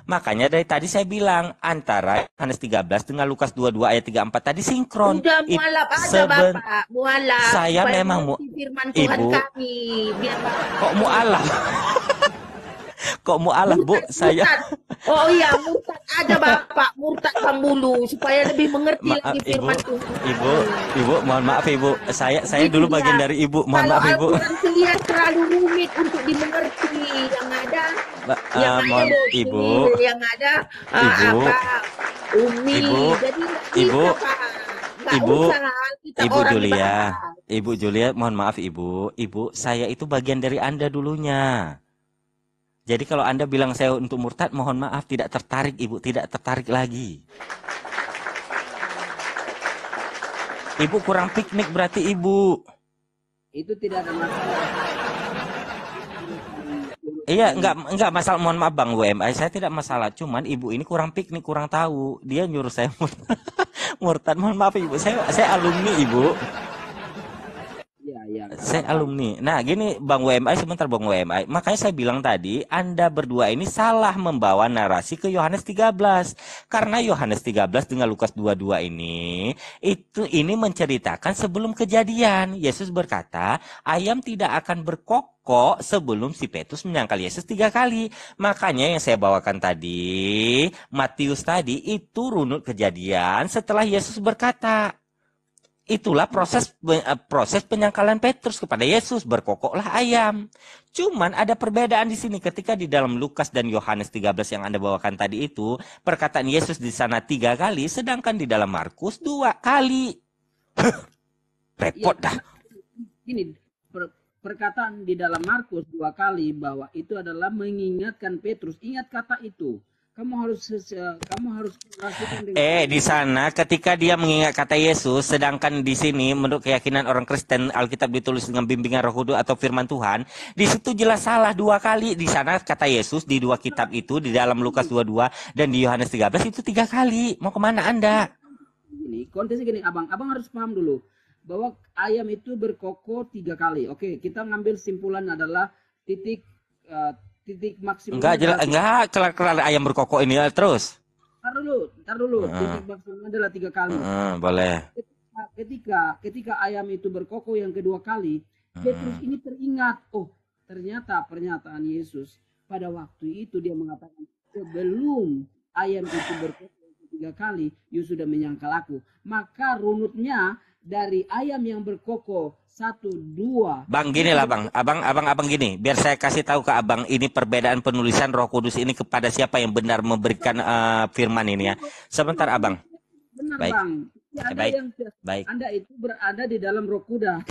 Makanya dari tadi saya bilang antara Yohanes 13 dengan Lukas 22 ayat 34 tadi sinkron. Udah mualaf aja Bapak, mualaf. Saya memang firman Tuhan Ibu, kami, biar kok mualaf? Kok mualaf Bu? Saya Oh iya, murtad ada Bapak, murtad Pambulu supaya lebih mengerti lagi firman Tuhan. Ibu, mohon maaf Ibu. Saya dulu bagian dari Ibu. Mohon maaf Ibu. Kalau Al-Quran terlihat terlalu rumit untuk dimengerti, yang ada Ibu, yang ada Ibu, Umi. Ibu, Jadi Ibu, Nggak Ibu, usah Alkitab Ibu orang Julia, dibahas. Ibu Julia, mohon maaf Ibu, saya itu bagian dari Anda dulunya. Jadi kalau Anda bilang saya untuk murtad, mohon maaf, tidak tertarik Ibu, tidak tertarik lagi. Ibu kurang piknik berarti Ibu. Itu tidak ada masalah. Iya, enggak masalah, mohon maaf Bang WMI, saya tidak masalah. Cuman Ibu ini kurang piknik, kurang tahu. Dia nyuruh saya murtad. Mohon maaf Ibu, saya alumni Ibu. Ya. Saya alumni. Nah, gini Bang WMI, sebentar Bang WMI. Makanya saya bilang tadi, Anda berdua ini salah membawa narasi ke Yohanes 13. Karena Yohanes 13 dengan Lukas 22 ini menceritakan sebelum kejadian. Yesus berkata, ayam tidak akan berkokok sebelum si Petrus menyangkal Yesus 3 kali. Makanya yang saya bawakan tadi, Matius tadi, itu runut kejadian setelah Yesus berkata. Itulah proses penyangkalan Petrus kepada Yesus, berkokoklah ayam. Cuman ada perbedaan di sini ketika di dalam Lukas dan Yohanes 13 yang Anda bawakan tadi itu, perkataan Yesus di sana 3 kali, sedangkan di dalam Markus 2 kali. Repot dah. Ini perkataan di dalam Markus 2 kali bahwa itu adalah mengingatkan Petrus. Ingat kata itu. Kamu harus lakukan dengan Di sana ketika dia mengingat kata Yesus, sedangkan di sini menurut keyakinan orang Kristen Alkitab ditulis dengan bimbingan Roh Kudus atau firman Tuhan, di situ jelas salah 2 kali. Di sana kata Yesus di 2 kitab itu, di dalam Lukas 22 dan di Yohanes 13 itu 3 kali. Mau kemana Anda? Ini konteksnya gini, abang harus paham dulu bahwa ayam itu berkokok 3 kali. Oke, kita ngambil simpulan adalah titik maksimum. Enggak kelar ayam berkokok ini terus. Tar dulu. Titik maksimum adalah 3 kali. Boleh. Ketika ayam itu berkokok yang kedua kali, Petrus ini teringat, oh ternyata pernyataan Yesus pada waktu itu dia mengatakan sebelum ayam itu berkokok yang ketiga kali, Yesus sudah menyangkal aku. Maka runutnya dari ayam yang berkokok 1, 2. Bang, gini lah Bang. Abang gini. Biar saya kasih tahu ke Abang ini perbedaan penulisan Roh Kudus ini kepada siapa yang benar memberikan firman ini ya. Sebentar Abang. Benar Baik. Bang. Baik. Anda itu berada di dalam Roh Kuda.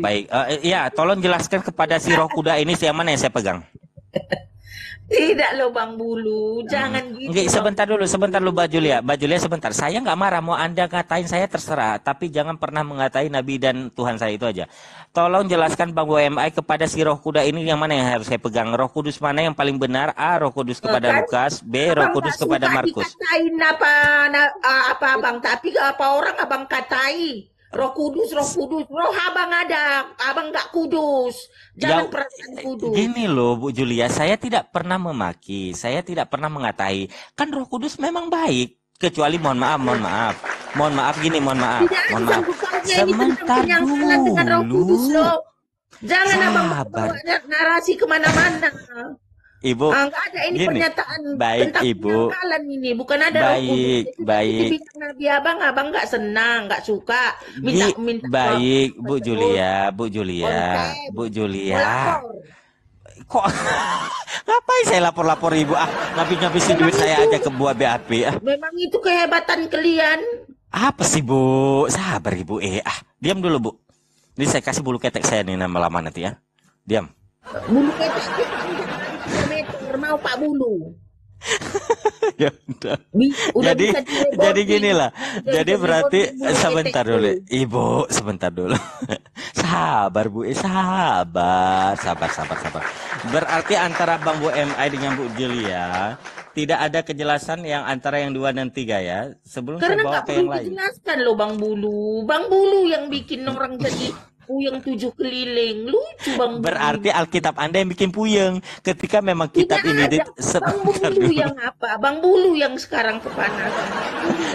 Baik. Ya, tolong jelaskan kepada si Roh Kuda ini siapa mana yang saya pegang. Tidak loh Bang Bulu, jangan gitu. Nggak, sebentar dulu Mbak Julia sebentar. Saya nggak marah, mau Anda ngatain saya terserah, tapi jangan pernah mengatai Nabi dan Tuhan saya itu aja. Tolong jelaskan Bang WMI kepada si Roh Kuda ini yang mana yang harus saya pegang. Roh Kudus mana yang paling benar? A. Roh Kudus kepada Lukas, B. Roh Kudus kepada Markus. Dikatain apa Bang, tapi apa orang Abang katai? Roh Kudus, roh Abang ada, Abang nggak kudus. Jangan perasaan kudus. Gini loh Bu Julia, saya tidak pernah memaki, saya tidak pernah mengatai. Kan Roh Kudus memang baik, kecuali mohon maaf. Sebentar dulu. Jangan Abang bawa narasi kemana-mana. Ibu, nggak ada ini gini, pernyataan baik tentang Ibu, penyangkalan ini, bukan ada Roh Kudus. baik. Nabi Abang nggak senang, nggak suka, minta. Baik Bu Julia. Kok ngapain saya lapor Ibu? Ngabisin duit saya aja ke buah BAP. Memang itu kehebatan kalian. Apa sih Bu? Sabar Ibu. Diam dulu Bu. Ini saya kasih bulu ketek saya nih lama-lama nanti ya. Diam. Bulu ketek kita kilometer mau Pak Bulu. Ya udah. Jadi gini lah. Jadi berarti sebentar dulu. Ibu, sebentar dulu. Sabar Bu, sabar. Berarti antara Bang Bu MI dengan Bu Julia tidak ada kejelasan yang antara yang 2 dan 3 ya. Sebelum Karena saya bawa ke yang lain. Dijelaskan loh Bang Bulu yang bikin orang jadi puyeng 7 keliling. Lucu Bang Bulu. Berarti Alkitab Anda yang bikin puyeng. Ketika memang kitab ini Bang Bulu yang apa? Bang Bulu yang sekarang kepanasan.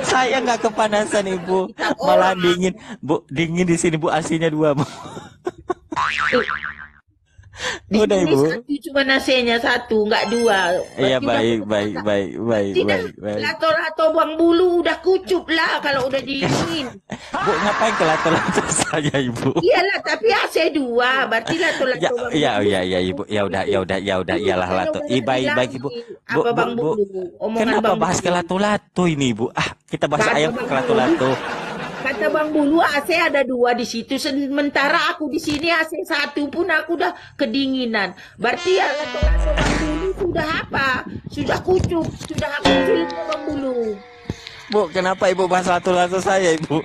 Saya nggak kepanasan Ibu. Malah dingin. Bu, dingin di sini Bu, AC-nya 2 Bu. Udah Ibu. Satu cuma nasinya 1, nggak 2. Iya baik. Lato-lato Bang Bulu udah kucup lah kalau udah dingin. Bu, ngapain ke lato-lato saya Ibu? Iyalah, tapi AC 2, berarti lato-lato Bang Ya Bulu. Ibu. Ya udah iyalah lato. Baik Ibu. Bu, Apa Bang Bulu? Omongan kenapa Bang bahas Bulu. ke lato-lato ini Ibu? Kita bahas ayam ke lato-lato. Kata Bang Bulu AC ada 2 di situ. Sementara aku di sini AC 1 pun aku udah kedinginan. Berarti ya kata Bang Bulu sudah apa? Sudah kucuk, sudah kucuk Bang Bulu. Bu, kenapa Ibu bahas lato-lato saya, Ibu?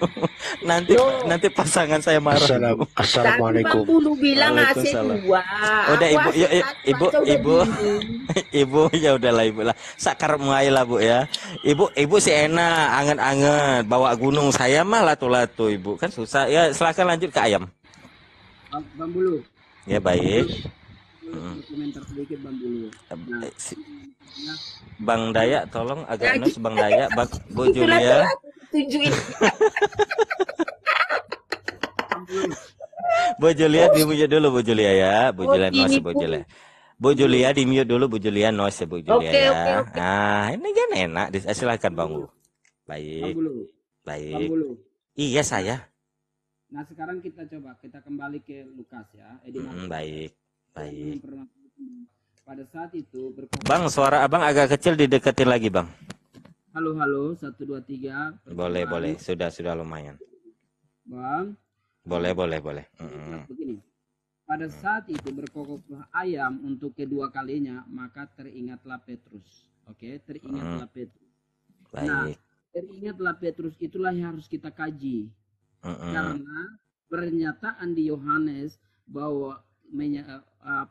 Nanti Loh. nanti pasangan saya marah. Ibu. Tadi Bang Assalamualaikum. Bulu bilang AC Waalaikumsalam. 2. Udah Aku Ibu, AC yuk, 1 Ibu, aja udah Ibu, bingung. Ibu, ya udahlah Ibu lah. Sakar mulai lah Bu ya. Ibu si enak, anget-anget, bawa gunung. Saya mah lato-lato Ibu, kan susah. Ya silakan lanjut ke ayam. Bang Bulu, Ya baik. komentar sedikit Bang Bulu. Nah, Bang Daya, tolong agak Lagi. nus Bang Daya, Bu Itu Julia. tunjukin. Bu Julia di mute dulu Bu Julia ya. Bu Oh, Julia ini noise Bu pun. Julia. Bu Julia di mute dulu Bu Julia noise Bu Julia Oke, ya. oke, oke. Nah, ini kan enak. Silakan Bang Bu. Bang Baik, Bulu, Bang baik. Bulu. Iya saya. Nah sekarang kita kembali ke Lukas ya. Baik, baik. Pada saat itu Bang, suara abang agak kecil, dideketin lagi bang. Halo 1 2 3. Boleh. Sudah lumayan. Bang. Boleh. Begini. Pada saat itu berkokoklah ayam untuk kedua kalinya, maka teringatlah Petrus. Oke, teringatlah Petrus. Nah, Baik. teringatlah Petrus itulah yang harus kita kaji. Karena pernyataan di Yohanes bahwa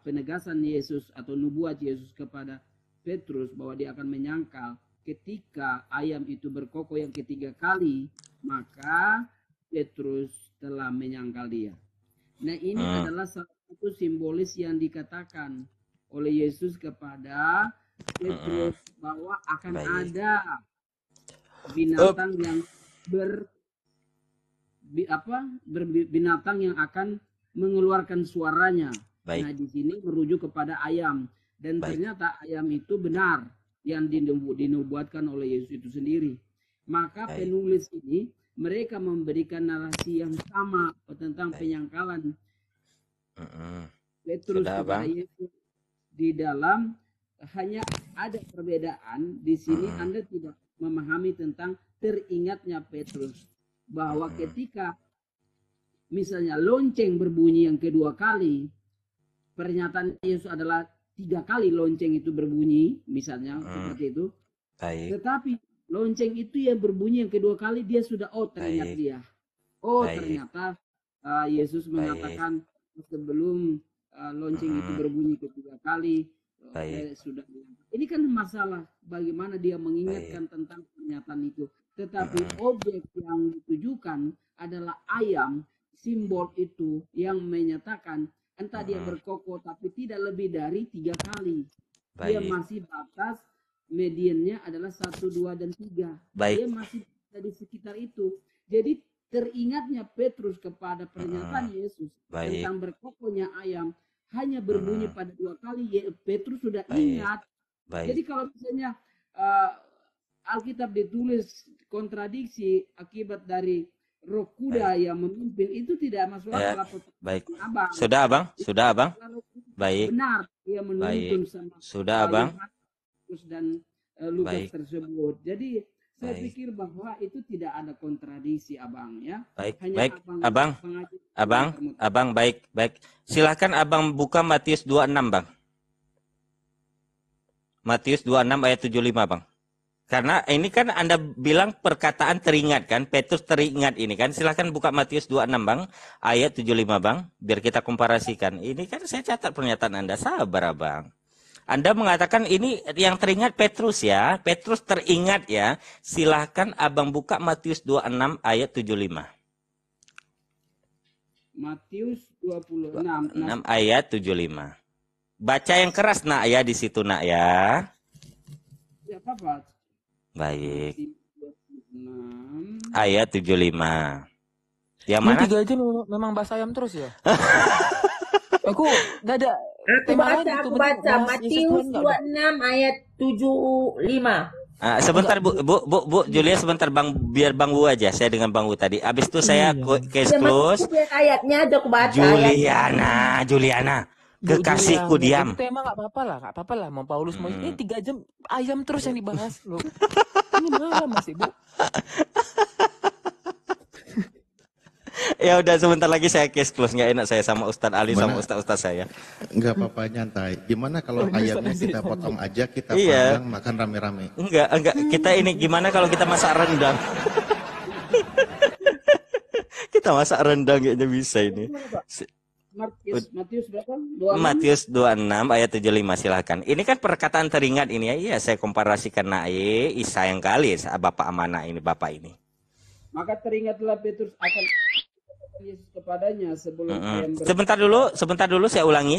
penegasan Yesus atau nubuat Yesus kepada Petrus bahwa dia akan menyangkal ketika ayam itu berkokok yang ketiga kali, maka Petrus telah menyangkal dia. Nah ini adalah salah satu simbolis yang dikatakan oleh Yesus kepada Petrus bahwa akan ada binatang yang binatang yang akan mengeluarkan suaranya. Baik. Nah, di sini merujuk kepada ayam dan ternyata ayam itu benar yang dinubuatkan oleh Yesus itu sendiri. Maka penulis ini mereka memberikan narasi yang sama tentang penyangkalan Petrus kepada Yesus. Di dalam hanya ada perbedaan di sini. Anda tidak memahami tentang teringatnya Petrus bahwa ketika misalnya lonceng berbunyi yang kedua kali, pernyataan Yesus adalah 3 kali lonceng itu berbunyi, misalnya seperti itu. Baik. Tetapi lonceng itu yang berbunyi yang kedua kali dia sudah teringat dia. Ternyata Yesus mengatakan sebelum lonceng itu berbunyi ketiga kali sudah. Ini kan masalah bagaimana dia mengingatkan tentang pernyataan itu. Tetapi objek yang ditujukan adalah ayam. Simbol itu yang menyatakan entah dia berkokok tapi tidak lebih dari 3 kali. Dia masih batas mediannya adalah 1, 2, dan 3. Dia masih di sekitar itu. Jadi teringatnya Petrus kepada pernyataan Yesus tentang berkokoknya ayam hanya berbunyi pada 2 kali. Petrus sudah ingat. Jadi kalau misalnya Alkitab ditulis kontradiksi akibat dari roh kuda yang memimpin, itu tidak masuk akal. Baik. Sudah abang. Baik. Benar dia menuntun sama Sudah abang. Yohanes dan Lukas tersebut. Jadi saya pikir bahwa itu tidak ada kontradiksi abang ya. Baik. Abang baik. Silahkan abang buka Matius 26 bang. Matius 26 ayat 75 bang. Karena ini kan Anda bilang perkataan teringat kan, Petrus teringat ini kan. Silakan buka Matius 26 bang, ayat 75 bang, biar kita komparasikan. Ini kan saya catat pernyataan Anda, sabar abang. Anda mengatakan ini yang teringat Petrus ya, Petrus teringat ya. Silahkan abang buka Matius 26 ayat 75. Matius 26 ayat 75. Baca yang keras nak ya di situ nak ya. Ya apa? Baik. Ayat 75. Yang mana? 3 aja memang bahasa ayam terus ya? Aku gak ada. Aku baca Matius 26 ayat 75. Sebentar Bu Julia sebentar bang, biar Bang Bu aja. Saya dengan Bang Bu tadi. Abis itu saya case close. Ayatnya aja aku baca. Juliana. Kekasihku diam. Tema nggak apa-apa lah. Mau Paulus mau ini 3 jam ayam terus yang dibahas loh. Ini malah masih Bu. Ya udah sebentar lagi saya case close, nggak enak saya sama Ustadz Ali sama Gimana? Ustadz saya. Nggak apa-apa, nyantai. Gimana kalau ayamnya kita potong aja, kita Iya, panggang, makan rame-rame? enggak. Kita ini gimana kalau kita masak rendang? Kita masak rendang kayaknya bisa ini. Gimana, Pak? Si- Matius berapa? 26? Matius 26 ayat 75 silahkan. Ini kan perkataan teringat ini ya. Iya, saya komparasikan nae Isa yang kali Bapak amanah ini Bapak ini. Maka teringatlah Petrus akan Yesus kepadanya sebelum ayam Sebentar dulu saya ulangi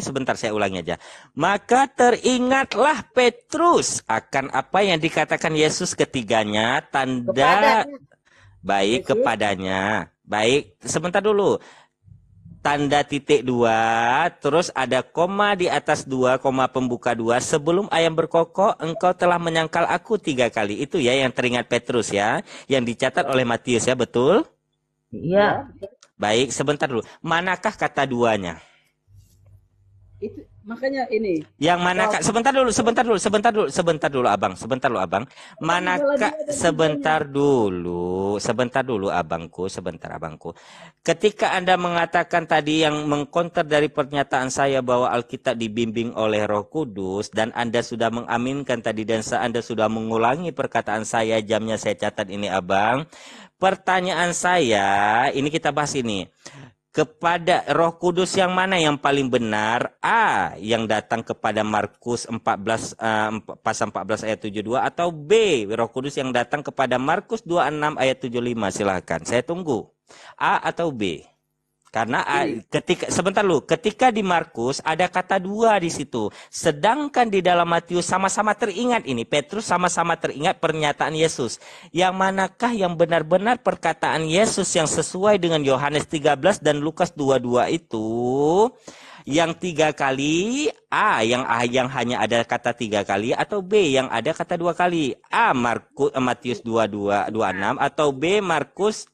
aja. Maka teringatlah Petrus akan apa yang dikatakan Yesus ketiganya, tanda kepadanya. baik Yesus kepadanya. Baik, sebentar dulu. Tanda titik 2, terus ada koma di atas 2, koma pembuka 2. Sebelum ayam berkokok, engkau telah menyangkal aku 3 kali. Itu ya yang teringat Petrus ya. Yang dicatat oleh Matius ya, betul? Ya, Baik, sebentar dulu. Manakah kata duanya? itu makanya ini. Yang manakah? Sebentar dulu, Abang. Manakah? Sebentar dulu, abangku. Ketika Anda mengatakan tadi yang mengkonter dari pernyataan saya bahwa Alkitab dibimbing oleh Roh Kudus dan Anda sudah mengaminkan tadi dan Anda sudah mengulangi perkataan saya, jamnya saya catat ini, Abang. Pertanyaan saya, ini kita bahas ini. Kepada Roh Kudus yang mana yang paling benar? A, yang datang kepada Markus 14 pasal 14 ayat 72, atau B, Roh Kudus yang datang kepada Markus 26 ayat 75. Silahkan, saya tunggu. A atau B? Karena ketika di Markus ada kata 2 di situ. Sedangkan di dalam Matius sama-sama teringat ini. Petrus sama-sama teringat pernyataan Yesus. Yang manakah yang benar-benar perkataan Yesus yang sesuai dengan Yohanes 13 dan Lukas 22 itu? Yang 3 kali, A yang hanya ada kata 3 kali, atau B yang ada kata 2 kali? A Matius 26 atau B Markus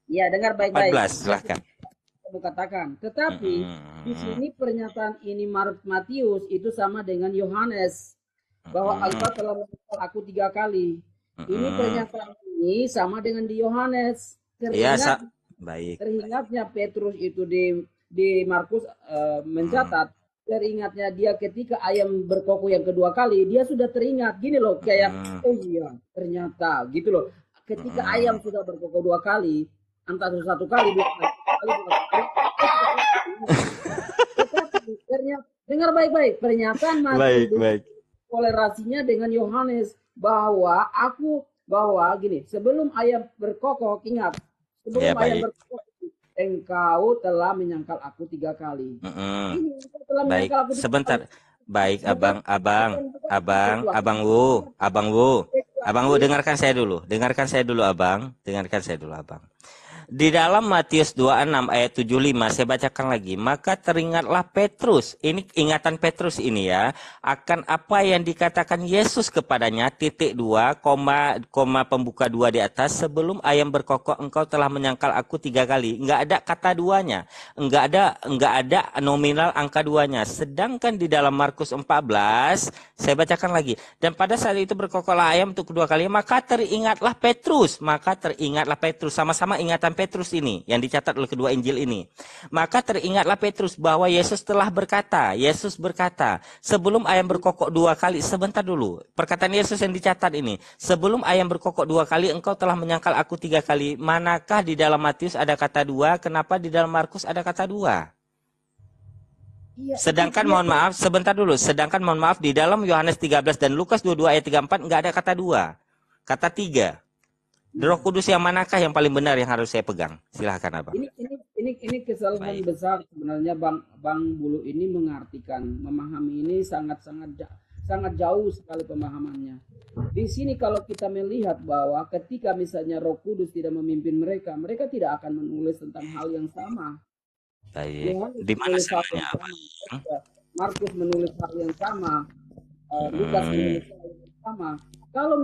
Ya, dengar baik-baik. 14. Silahkan. Kamu katakan. Tetapi di sini pernyataan ini Matius itu sama dengan Yohanes bahwa Allah telah menyangkal aku 3 kali. Ini pernyataan ini sama dengan di Yohanes. Baik. Teringatnya Petrus itu di Markus mencatat. Teringatnya dia ketika ayam berkokok yang kedua kali, dia sudah teringat gini loh, kayak oh iya ternyata gitu loh. Ketika ayam sudah berkokok 2 kali, entah 1 kali, 2 kali, dengar baik-baik pernyataan Matius kolerasinya dengan Yohanes bahwa gini, sebelum ayam berkokok, ingat, sebelum ayam berkokok engkau telah menyangkal aku 3 kali. Ini engkau telah menyangkal aku 3 sebentar. kali. Baik, Abang Wu, dengarkan saya dulu, Abang. Di dalam Matius 26 ayat 75 saya bacakan lagi. Maka teringatlah Petrus. Ini ingatan Petrus ini ya. Akan apa yang dikatakan Yesus kepadanya. Titik 2, koma pembuka 2 di atas. Sebelum ayam berkokok engkau telah menyangkal aku 3 kali. Enggak ada kata 2-nya. Enggak ada nominal angka 2-nya. Sedangkan di dalam Markus 14 saya bacakan lagi. Dan pada saat itu berkokoklah ayam untuk kedua kali. Maka teringatlah Petrus. Sama-sama ingatan Petrus ini yang dicatat oleh kedua Injil ini. Maka teringatlah Petrus bahwa Yesus berkata, sebelum ayam berkokok 2 kali, sebentar dulu. Perkataan Yesus yang dicatat ini, sebelum ayam berkokok 2 kali, engkau telah menyangkal aku 3 kali. Manakah di dalam Matius ada kata 2? Kenapa di dalam Markus ada kata 2? Sedangkan mohon maaf di dalam Yohanes 13 dan Lukas 22 ayat 34 enggak ada kata 2. Kata 3. Roh Kudus yang manakah yang paling benar yang harus saya pegang? Silahkan, Abang. Ini kesalahan besar sebenarnya Bang Bulu ini memahami ini sangat jauh sekali pemahamannya. Di sini kalau kita melihat bahwa ketika misalnya Roh Kudus tidak memimpin mereka tidak akan menulis tentang hal yang sama. Baik. Di mana salahnya, Abang? Markus menulis hal yang sama. Lukas menulis hal yang sama. Kalau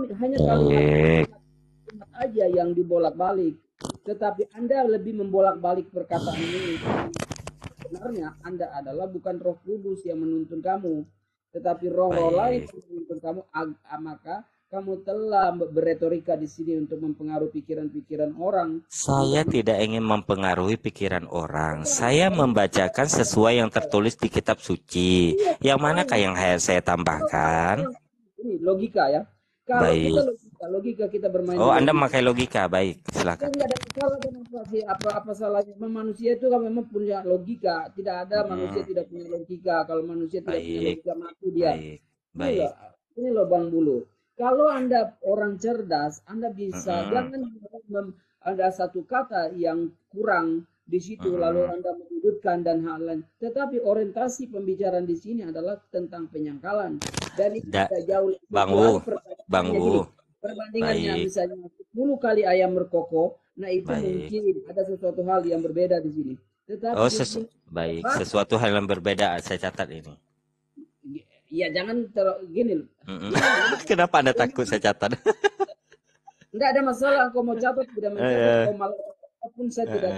kalimat aja yang dibolak-balik, tetapi Anda lebih membolak-balik perkataan ini. Sebenarnya Anda adalah bukan Roh Kudus yang menuntun kamu, tetapi roh-roh lain yang menuntun kamu. Maka kamu telah berretorika di sini untuk mempengaruhi pikiran-pikiran orang. Saya tidak ingin mempengaruhi pikiran orang. Saya membacakan sesuai yang tertulis di kitab suci. Yang manakah yang saya tambahkan? Ini logika ya. Kalau Baik. kita logika kita bermain. Oh, Anda logika. memakai logika. Baik, silakan. Enggak ada salah dengan apa salahnya. Manusia itu kan memang punya logika. Tidak ada manusia tidak punya logika. Kalau manusia tidak punya Baik. logika mati dia. Baik. Ini loh Bang Bulu. Kalau Anda orang cerdas, Anda bisa jangan ada satu kata yang kurang di situ lalu Anda menyudutkan dan hal lain. Tetapi orientasi pembicaraan di sini adalah tentang penyangkalan. Dan itu tidak jauh lebih Bang jauh Wu, Bang Wu. perbandingannya Baik. misalnya 10 kali ayam berkokok, nah itu Baik. mungkin ada sesuatu hal yang berbeda di sini. Tetapi Oh, di sini, baik. Sesuatu hal yang berbeda. Saya catat ini. ya jangan gini loh. Kenapa Anda takut saya catat? Enggak ada masalah kau mau catat tidak mencatat kau malah apapun saya tidak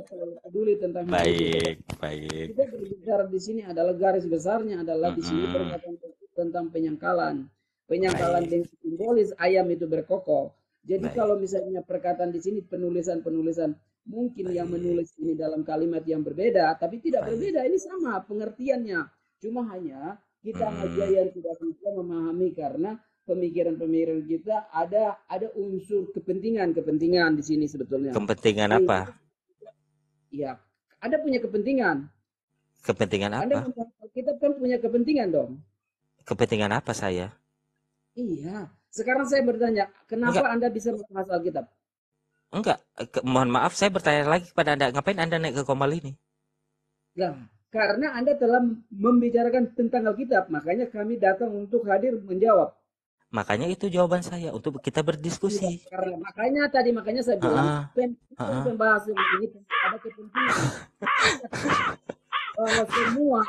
terlalu peduli tentang itu. Baik, baik. Kita berbicara di sini adalah garis besarnya adalah di sini perkataan tentang penyangkalan. Penyangkalan dengan simbolis ayam itu berkokok. Jadi kalau misalnya perkataan di sini penulisan mungkin yang menulis ini dalam kalimat yang berbeda, tapi tidak berbeda. Ini sama pengertiannya. Cuma hanya kita aja yang tidak bisa memahami karena pemikiran-pemikiran kita ada unsur kepentingan di sini sebetulnya. Kepentingan apa? Iya, ada punya kepentingan. Kepentingan apa? Kita kan punya kepentingan dong. Kepentingan apa saya? Iya. Sekarang saya bertanya, kenapa Anda bisa membahas Alkitab? Enggak. Mohon maaf, saya bertanya lagi kepada Anda. Ngapain Anda naik ke Komal ini? Nah, karena Anda telah membicarakan tentang Alkitab, makanya kami datang untuk hadir menjawab. Makanya itu jawaban saya untuk kita berdiskusi. Karena makanya saya bilang pembahasan ini ada kepentingan. Bahwa semua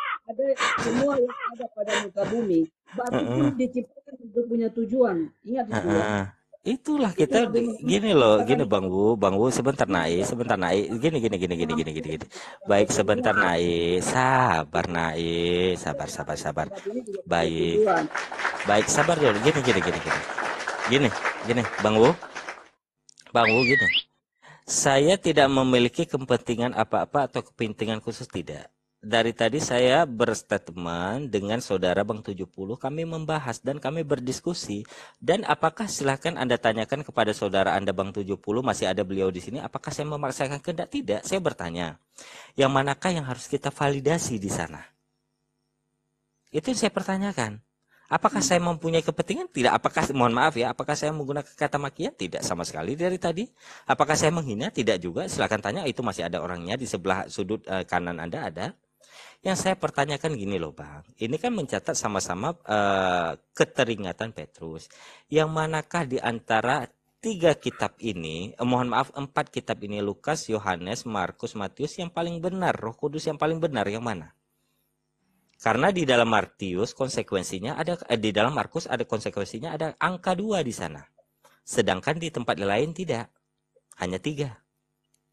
yang ada pada muka bumi, batu pun diciptakan untuk punya tujuan. Ingat itu ya. Itulah kita gini loh, gini Bang Wu sebentar naik, gini. Baik sebentar naik, sabar naik, sabar. Baik sabar dulu, gini, Bang Wu gini. Saya tidak memiliki kepentingan apa-apa atau kepentingan khusus tidak. Dari tadi saya berstatement dengan saudara Bang 70, kami membahas dan kami berdiskusi. Dan apakah silahkan Anda tanyakan kepada saudara Anda Bang 70, masih ada beliau di sini, apakah saya memaksakan kehendak? Tidak, saya bertanya. Yang manakah yang harus kita validasi di sana? Itu yang saya pertanyakan. Apakah saya mempunyai kepentingan? Tidak. Apakah, mohon maaf ya, apakah saya menggunakan kata makian? Tidak sama sekali dari tadi. Apakah saya menghina? Tidak juga. Silakan tanya, itu masih ada orangnya di sebelah sudut kanan Anda ada. Yang saya pertanyakan gini loh Bang, ini kan mencatat sama-sama keteringatan Petrus. Yang manakah di antara 3 kitab ini, mohon maaf 4 kitab ini, Lukas, Yohanes, Markus, Matius, yang paling benar, Roh Kudus yang paling benar yang mana? Karena di dalam Markus konsekuensinya ada, di dalam Markus ada konsekuensinya ada angka 2 di sana. Sedangkan di tempat lain tidak, hanya 3.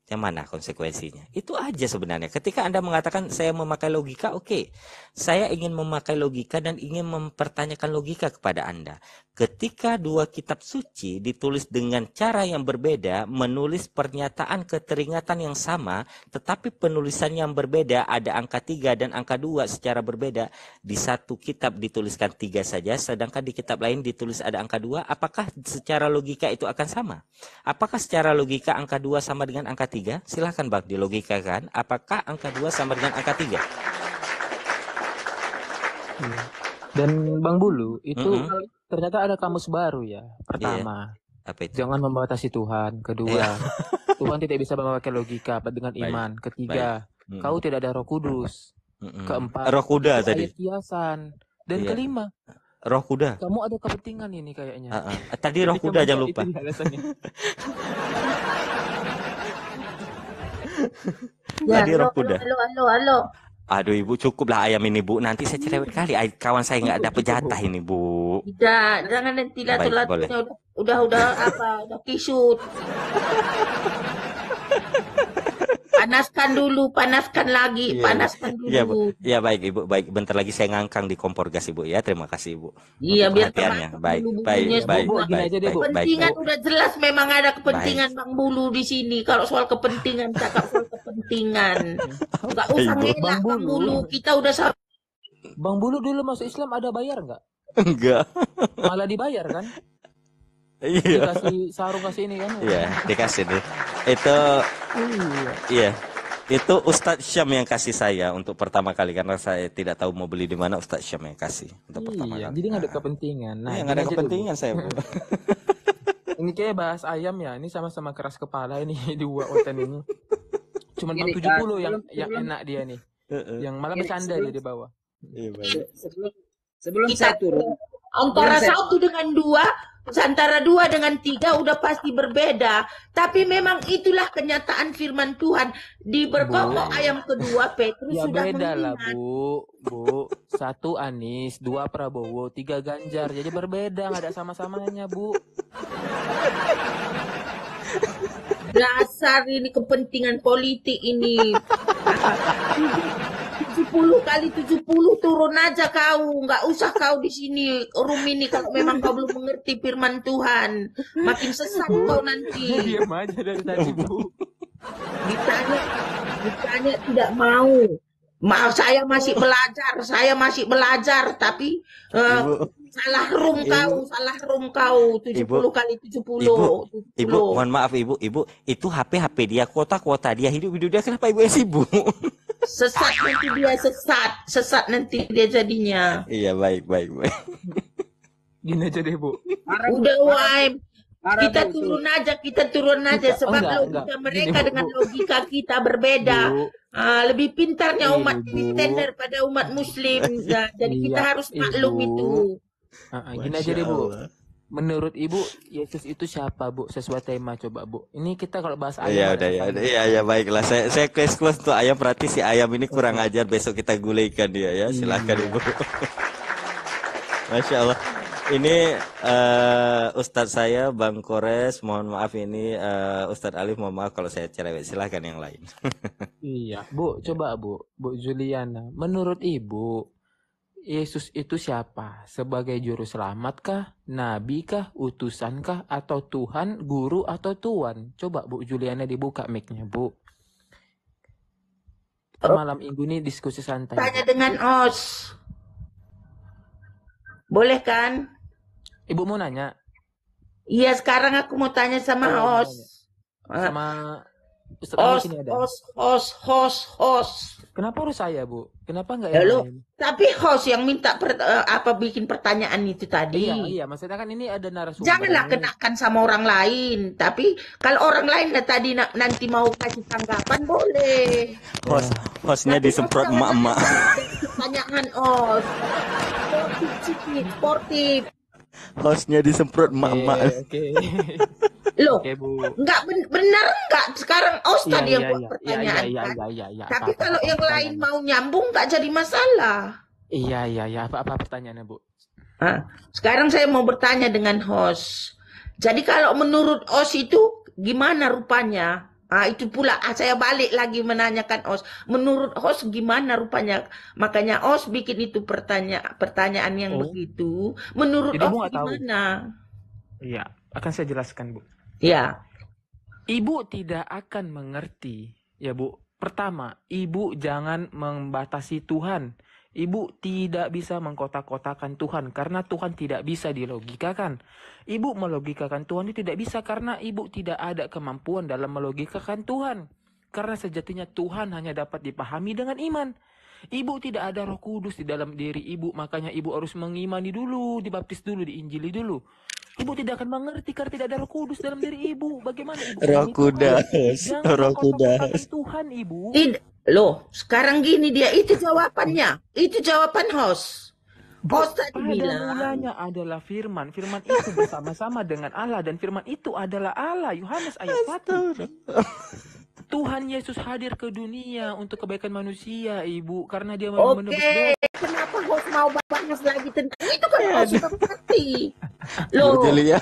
Yang mana konsekuensinya? Itu aja sebenarnya. Ketika Anda mengatakan saya memakai logika, oke. Saya ingin memakai logika dan ingin mempertanyakan logika kepada Anda. Ketika 2 kitab suci ditulis dengan cara yang berbeda, menulis pernyataan keteringatan yang sama, tetapi penulisan yang berbeda, ada angka 3 dan angka 2 secara berbeda. Di satu kitab dituliskan 3 saja, sedangkan di kitab lain ditulis ada angka 2. Apakah secara logika itu akan sama? Apakah secara logika angka 2 sama dengan angka 3? Silahkan Bang dilogikakan. Apakah angka 2 sama dengan angka 3? Dan Bang Bulu, itu ternyata ada kamus baru ya. Pertama, apa itu? jangan membatasi Tuhan. Kedua, Tuhan tidak bisa memakai logika dengan iman. Ketiga, kau tidak ada Roh Kudus. Keempat, Roh kuda tadi. ayat kiasan. Dan kelima, Roh kuda. kamu ada kepentingan ini kayaknya. Tadi roh kuda jangan lupa. Itu alasannya. Tadi roh kuda. Halo. Aduh Ibu, cukuplah ayam ini Bu. Nanti saya cerewet kali. Kawan saya nggak dapet jatah ini Bu. Tidak, jangan nanti Baik, lato-latonya udah kisut. Panaskan dulu, panaskan lagi, Iya, panaskan iya, Bu. dulu. Iya, baik, Ibu. Baik, bentar lagi saya ngangkang di kompor gas, Ibu ya. Terima kasih, Ibu, Iya, untuk biar perhatiannya. termasuk Baik, dulu baik, bumbunya baik, Bu, semua. gini baik, aja deh, baik, Bu. baik, Kepentingan Bu. udah jelas memang ada Baik. kepentingan Bang Bulu di sini. Kalau soal kepentingan, cakap soal kepentingan. Nggak Apa, usah Ibu? ngelak Bang Bang Bulu. Bulu, Kita udah sama. Bang Bulu dulu masuk Islam ada bayar nggak? Enggak. Malah dibayar kan? Iya. Dikasih sarung kasih ini kan? Iya, dikasih nih. Itu, Iya. iya. Itu Ustadz Syam yang kasih saya untuk pertama kali karena saya tidak tahu mau beli di mana. Ustadz Syam yang kasih untuk pertama Iya, kali. jadi nggak ada Nah, kepentingan. Nah, iya, nggak gini ada aja deh, Bu. kepentingan saya, Bu. Ini kayak bahas ayam ya. Ini sama-sama keras kepala ini dua oten ini. Cuman Bang Gini, 70 yang sebelum enak dia nih. Heeh. Yang malah gini, bercanda dia di bawah. Iya, baik. sebelum Kita saya turun, antara Belum saya- 1 dengan 2, antara 2 dengan 3 udah pasti berbeda. Tapi memang itulah kenyataan firman Tuhan. Di berkokok ayam kedua, Petrus Ya sudah beda lah, mengingat. Bu. 1 Anies, 2 Prabowo, 3 Ganjar. Jadi berbeda, nggak ada sama-samanya, Bu. Dasar ini kepentingan politik ini. 70 kali 70 turun aja kau. Nggak usah kau di sini room ini kalau memang kau belum mengerti firman Tuhan. Makin sesat kau nanti. Diam aja dari tadi, Bu. Ditanya tidak mau. Maaf, saya masih belajar, tapi salah room kau, 70 kali 70. Ibu, mohon maaf, Ibu, itu HP dia, kuota dia, hidup dia, kenapa Ibu yang sibuk? Sesat nanti dia jadinya. Iya, baik. Gini aja deh, Bu. Udah, Wai. Marah, Kita Bu, turun aja sebab Enggak. logika mereka Gini, Bu, dengan Bu. logika kita berbeda. Bu. Lebih pintarnya Ini, umat Bu. Kristen daripada umat Muslim. Nah, jadi kita Iya, harus maklum Ibu. itu. Gini aja deh, Bu. Menurut Ibu, Yesus itu siapa, Bu? Sesuai tema coba, Bu. Ini kita kalau bahas ayam. Iya, ada udah, tentang- ya, baiklah. Saya close untuk ayam, berarti si ayam ini kurang ajar, besok kita gulaikan dia ya. Silakan, Ibu. Masya Allah. Ini Ustadz saya, Bang Kores, mohon maaf ini Ustadz Alif, mohon maaf kalau saya cerewet. Silahkan yang lain. Iya, Bu, coba Bu Juliana. Menurut Ibu, Yesus itu siapa? Sebagai juru selamat kah? Nabi kah? Utusan kah? Atau Tuhan, guru atau tuan? Coba Bu Juliana dibuka mic-nya, Bu. Malam minggu ini diskusi santai. Tanya Bu. dengan Os. Boleh kan? Ibu mau nanya Iya, sekarang aku mau tanya sama Oh, Os. sama Ustaz Ahmad Os, ini ada. Os. Kenapa harus saya, Bu? Kenapa nggak Ya, yang lu. lain? Tapi host yang minta bikin pertanyaan itu tadi. Iya, maksudnya kan ini ada narasumber. Janganlah nih. kenakan sama orang lain. Tapi kalau orang lain tadi nanti mau kasih tanggapan boleh. Hostnya Tapi disemprot Os jangan emak-emak. ada pertanyaan Os. Sportif. Hostnya disemprot emak-emak. Oke. Loh, Oke, Bu. benar enggak sekarang Os tadi yang buat pertanyaan iya, kan? iya. Tapi Apa-apa kalau yang lain pertanyaannya? mau nyambung nggak jadi masalah. Iya. Apa pertanyaannya, Bu? Sekarang saya mau bertanya dengan host. Jadi kalau menurut Os itu gimana rupanya? Itu pula saya balik lagi menanyakan Os. Menurut Os gimana rupanya? Makanya Os bikin itu pertanyaan yang begitu. Menurut Jadi, Bu Os nggak tahu. gimana? Iya, akan saya jelaskan, Bu. Ya, Ibu tidak akan mengerti, ya Bu. Pertama, Ibu jangan membatasi Tuhan. Ibu tidak bisa mengkotak-kotakan Tuhan karena Tuhan tidak bisa dilogikakan. Ibu melogikakan Tuhan itu tidak bisa karena Ibu tidak ada kemampuan dalam melogikakan Tuhan. Karena sejatinya Tuhan hanya dapat dipahami dengan iman. Ibu tidak ada Roh Kudus di dalam diri Ibu, makanya Ibu harus mengimani dulu, dibaptis dulu, diinjili dulu. Ibu tidak akan mengerti karena tidak ada Roh Kudus dalam diri Ibu. Bagaimana Ibu? Roh Kudus, Jangan Roh Kudus. mengkotak-kotakan Tuhan, Ibu. loh, sekarang gini dia itu jawabannya. Itu jawaban host. Host tadi Pada bilang. mulanya adalah firman. Firman itu bersama-sama dengan Allah dan firman itu adalah Allah. Yohanes ayat 1. Tuhan Yesus hadir ke dunia untuk kebaikan manusia, Ibu, karena dia mau menebus dosa. Kenapa host mau bahas lagi tentang itu kan host sudah mengerti. Loh, Bu Julia,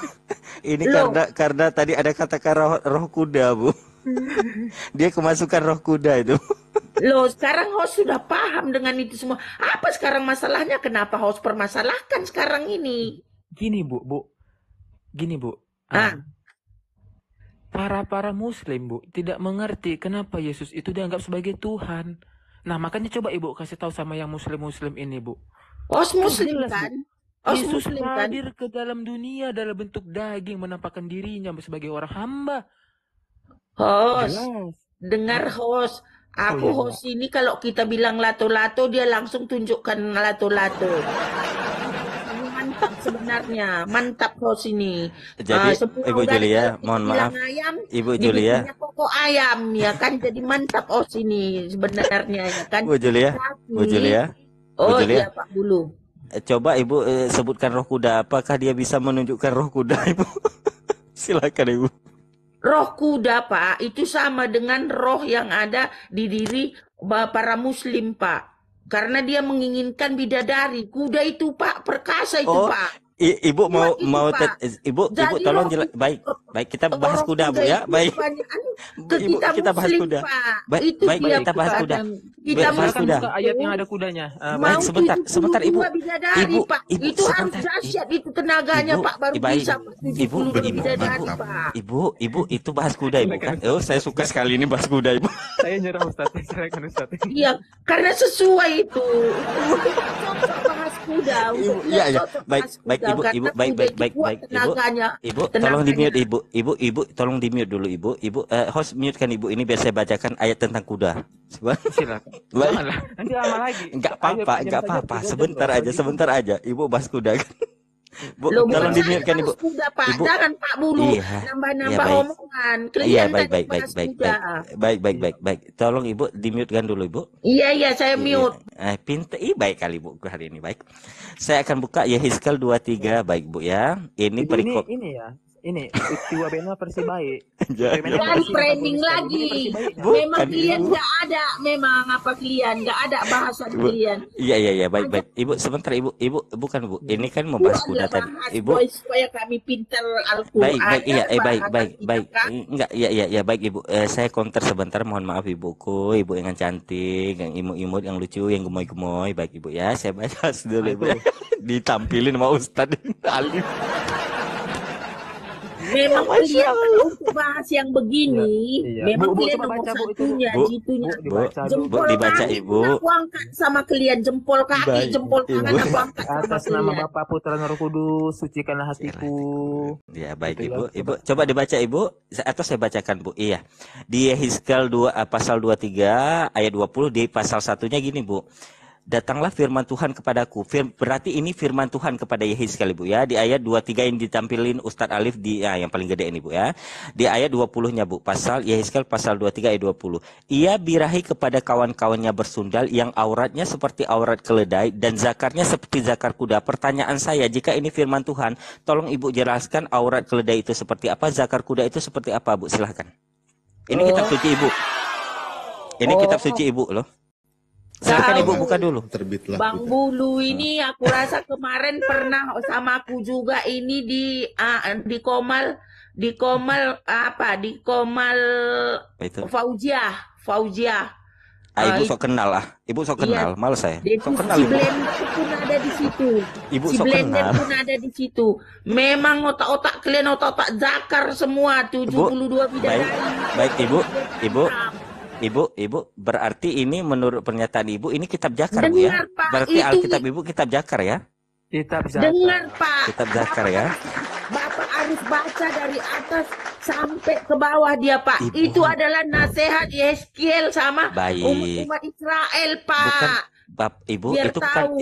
ini Loh. karena tadi ada kata-kata roh kuda, Bu. Dia kemasukan roh kuda itu. Loh, sekarang host sudah paham dengan itu semua. Apa sekarang masalahnya? Kenapa host permasalahkan sekarang ini? Gini Bu, gini Bu. Ah, Para Muslim Bu tidak mengerti kenapa Yesus itu dianggap sebagai Tuhan. Nah makanya coba Ibu kasih tahu sama yang Muslim ini Bu. host Kan Muslim jelas Bu. kan? Host Yesus Muslim kan? hadir ke dalam dunia dalam bentuk daging menampakkan dirinya sebagai orang hamba. Host, Jelas. dengar host. Aku iya. host ini kalau kita bilang lato-lato, dia langsung tunjukkan lato-lato. Ini mantap sebenarnya, mantap host ini. Jadi Semua Ibu udah Julia, kalau kita mohon bilang maaf. ayam, Ibu Julia, dibikinnya koko ayam ya kan, jadi mantap host ini sebenarnya ya kan. Bu Julia, Tapi, Bu Julia, oh Bu Julia. iya Pak Bulu. Coba Ibu sebutkan roh kuda. Apakah dia bisa menunjukkan roh kuda, Ibu? Silakan Ibu. Roh kuda Pak, itu sama dengan roh yang ada di diri para Muslim Pak. Karena dia menginginkan bidadari. Kuda itu Pak, perkasa itu Oh, Pak. Ibu mau Kuat itu, Pak. Ibu Jadi tolong roh baik kita bahas roh kuda Bu ya. itu Baik. banyak ke Ibu, kita bahas Muslim kuda. Pak. Baik, Itu baik, dia kita bahas Pak. kuda. Kita Bahas Silakan kuda. buka ayat yang ada kudanya. Baik, mau sebentar, Ibu. 72 bidadari Ibu, Pak. Ibu, Itu harus sebentar. dahsyat itu tenaganya Ibu, Pak, baru baik. bisa 72 bidadari mantap. Pak. Ibu, itu bahas kuda Ibu kan? Oh, saya suka sekali ini bahas kuda Ibu. Saya nyerah Ustaz. Silakan Ustaz. Iya, karena sesuai itu. Cocok bahas kuda. Ibu, Untuk iya, dia iya. cocok Baik, bahas baik, kuda, Ibu, karena Ibu, kuda baik, itu kuat baik, Ibu. tenaganya. Ibu, tolong di mute Tenaganya. Ibu, tolong di mute dulu Ibu. Ibu, host mute kan Ibu ini biar saya bacakan ayat tentang kuda. Silakan. Baik. Janganlah. Nanti lama lagi. Enggak apa-apa, Ayat enggak saja apa-apa. 3 jam Sebentar loh. aja. Ibu bahas kuda kan. Bu, Loh, tolong bukan di saya mute kan Ibu. bahas kuda, Pak. Ibu. Jangan Pak Bulu Iya. nambah-nambah Iya, baik. omongan. Iya, Kalian baik, tadi bahas kuda. baik. Tolong Ibu di mute kan dulu Ibu. Iya, saya mute. Pinter, baik kali Bu hari ini baik. Saya akan buka Yehezkiel 23 baik Bu ya. Ini Ibu, perikop. ini ya. Ini peristiwa Bena Persibaik. Jangan. Dan framing lagi. Bu, Memang kan kalian Ibu. nggak ada. Memang apa kalian? Nggak ada bahasan kalian. Iya, baik. Ibu sebentar Ibu, bukan Bu. Ini kan membahas kuda tadi. Ibu. Supaya kami pintar Al-Quran. Baik, iya, baik. Baik. Enggak, iya, baik Ibu. Saya counter sebentar, mohon maaf Ibuku, Ibu yang cantik, yang imut-imut, yang lucu, yang gemoy-gemoy, baik Ibu ya. Saya bahas dulu Ibu. Ditampilin sama Ustadz Alim. Memang kalian untuk bahas yang begini, Iya. memang Bu, kalian coba nomor baca, Bu, itu, satunya, Bu. gitunya. Dibaca dulu. Jempol dibaca, kaki Ibu. aku angkat sama kalian, jempol kaki, Baik, jempol Ibu. tangan aku angkat sama Atas nama kalian. Bapa Putra dan Roh Kudus, sucikanlah hatiku. Ya baik Gitu ya, Ibu, coba dibaca Ibu, atau saya bacakan Bu. Iya. Di Yehezkiel 2 pasal 23 ayat 20 di pasal satunya gini Bu. Datanglah firman Tuhan kepadaku. Berarti ini firman Tuhan kepada Yehezkiel Ibu ya. Di ayat 23 yang ditampilin Ustadz Alif di yang paling gede ini Bu ya. Di ayat 20-nya Bu, pasal Yehezkiel pasal 23 ayat 20. Ia birahi kepada kawan-kawannya bersundal yang auratnya seperti aurat keledai dan zakarnya seperti zakar kuda. Pertanyaan saya, jika ini firman Tuhan, tolong Ibu jelaskan aurat keledai itu seperti apa, zakar kuda itu seperti apa Bu, silahkan. Ini kitab suci Ibu. Ini kitab suci Ibu loh. Silakan Ibu buka dulu. Terbitlah Bang kuda. Bulu ini aku rasa kemarin pernah sama aku juga ini di Komal Apa itu? Fauziah. Ibu sok kenal Ibu sok kenal, malu saya. Sok kenal Si Ibu. Blender pun ada di situ. Ibu Si sok Blender kenal. pun ada di situ. Memang otak-otak kalian otak-otak zakar semua 72 bidadari. Baik Ibu, berarti ini menurut pernyataan Ibu ini kitab Zakar Bu ya. Dengar, Pak, Berarti itu- Alkitab Ibu kitab Zakar ya. Kitab Zakar. Dengar Pak. Kitab Zakar ya. Bapak harus baca dari atas sampai ke bawah dia Pak. Ibu. Itu adalah nasihat Yehezkiel sama Baik. umat Israel Pak. Bukan Ibu, Biar itu bukan tahu.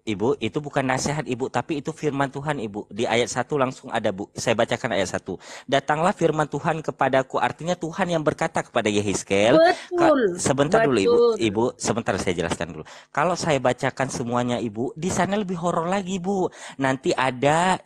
Ibu, itu bukan nasihat Ibu, tapi itu firman Tuhan Ibu. Di ayat 1 langsung ada Bu. Saya bacakan ayat 1. Datanglah firman Tuhan kepadaku, artinya Tuhan yang berkata kepada Yehezkiel. Betul. Sebentar dulu Ibu. Betul. Ibu, sebentar saya jelaskan dulu. Kalau saya bacakan semuanya Ibu, di sana lebih horor lagi Bu. Nanti ada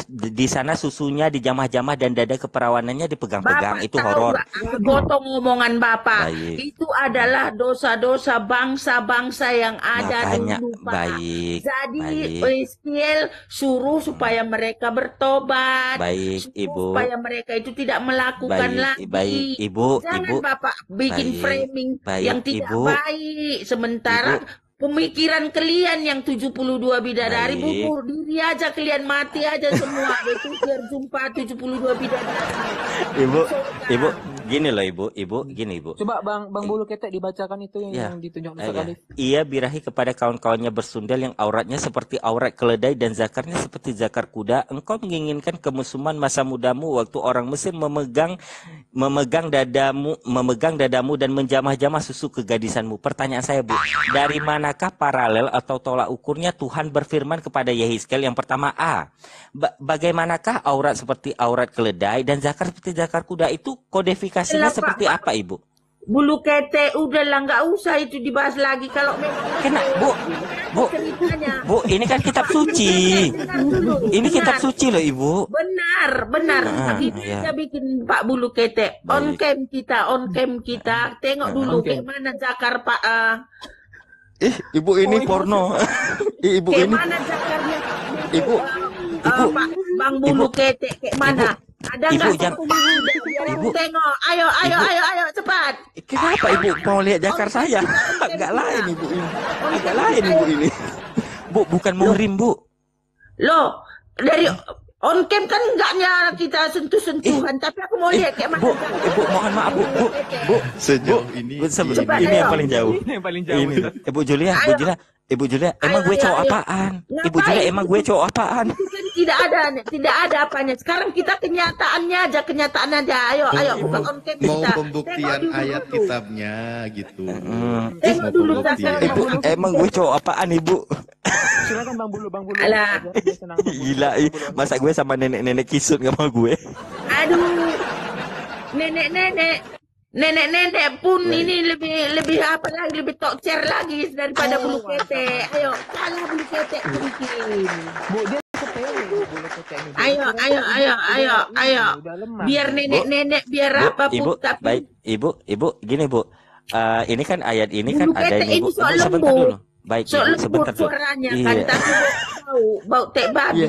di sana susunya dijamah-jamah dan dada keperawanannya dipegang-pegang. Bapak Itu tahu horor. nggak? Aku potong omongan Bapak. Baik. Itu adalah dosa-dosa bangsa-bangsa yang ada Makanya dulu, Pak. baik, Jadi baik, Ezekiel suruh supaya mereka bertobat, baik, suruh Ibu, supaya mereka itu tidak melakukan baik, lagi. Ibu, Jangan Bapak bikin baik, framing baik, yang tidak Ibu, baik. Sementara Ibu, pemikiran kalian yang 72 bidadari, baik. bunuh diri aja, kalian mati aja semua. Itu biar jumpa 72 bidadari. Ibu, Surga. Ibu, gini loh Ibu, gini Ibu. Coba Bang Bulu Ketek dibacakan itu Ya, yang ditunjuk ya. Ustaz Alif. Ia birahi kepada kawan-kawannya bersundal yang auratnya seperti aurat keledai dan zakarnya seperti zakar kuda. Engkau menginginkan kemusuhan masa mudamu waktu orang Mesir memegang dadamu dan menjamah-jamah susu kegadisanmu. Pertanyaan saya, Bu, dari manakah paralel atau tolak ukurnya Tuhan berfirman kepada Yehezkiel? Yang pertama, A. Bagaimanakah aurat seperti aurat keledai dan zakar seperti zakar kuda itu kodifikasinya Yalah, Pak. seperti apa, Ibu? Bulu ketek, udahlah nggak usah itu dibahas lagi. Kalau memang Kena, Bu, ceritanya. Bu, ini kan kitab suci. Dengar dulu, Ini dengar. kitab suci loh, Ibu. Benar. Iya. Kita bikin Pak Bulu Ketek. On cam kita. Tengok dulu kayak mana zakar Pak. Ibu ini porno. Ibu Kayak ini. mana zakarnya Pak Bulu. Ibu, Pak Bang Bulu Ketek kayak mana? Ada Ibu, nggak jangan- satu minggu biar aku Ibu. tengok. Ayo, cepat. Kenapa Ibu mau lihat jakar saya? Agak lain Ibu ini. Agak lain Ibu ini. Bu, bukan muhrim, Bu. Loh, dari on cam kan enggaknya kita sentuh-sentuhan, tapi aku mau lihat kayak mana. Bu, Ibu mohon maaf, Bu. Sejauh ini Cepat, Ini yang ayo. paling jauh. Ini yang paling jauh. Ini. Ustaz. Ibu Julia, emang Ayo, gue cowok ayo. apaan? Ibu Julia, Ngapain? emang gue cowok apaan? Itu kan tidak ada apanya. Sekarang kita kenyataannya aja. Ayo, buka on cam mau kita. pembuktian Tengok dulu. ayat kitabnya gitu. Tengok Mau dulu pembuktian. zakar. Ibu, emang gue cowok apaan, Ibu? Silakan Bang Bulu. Alah. Dia senang Bang Bulu. Gila, masa gue sama nenek-nenek kisut gak mau gue? Aduh, nenek pun ini lebih apa lagi, lebih tokcer lagi daripada Bulu Ketek. Ayo, salah Bulu Ketek bikin. Bu, dia sepele Bulu Ketek ini. Ayo. Udah lemah. Biar nenek biar Bu, apapun, Ibu, tapi baik, Ibu, gini Bu. Ini kan ayat ini kan Bulu ada Ketek ini ini Bu. soal Ibu sebentar lembut. dulu. Baik, so Ibu, lembut sebentar dulu. suaranya Iya. kan, tapi bau tek babi.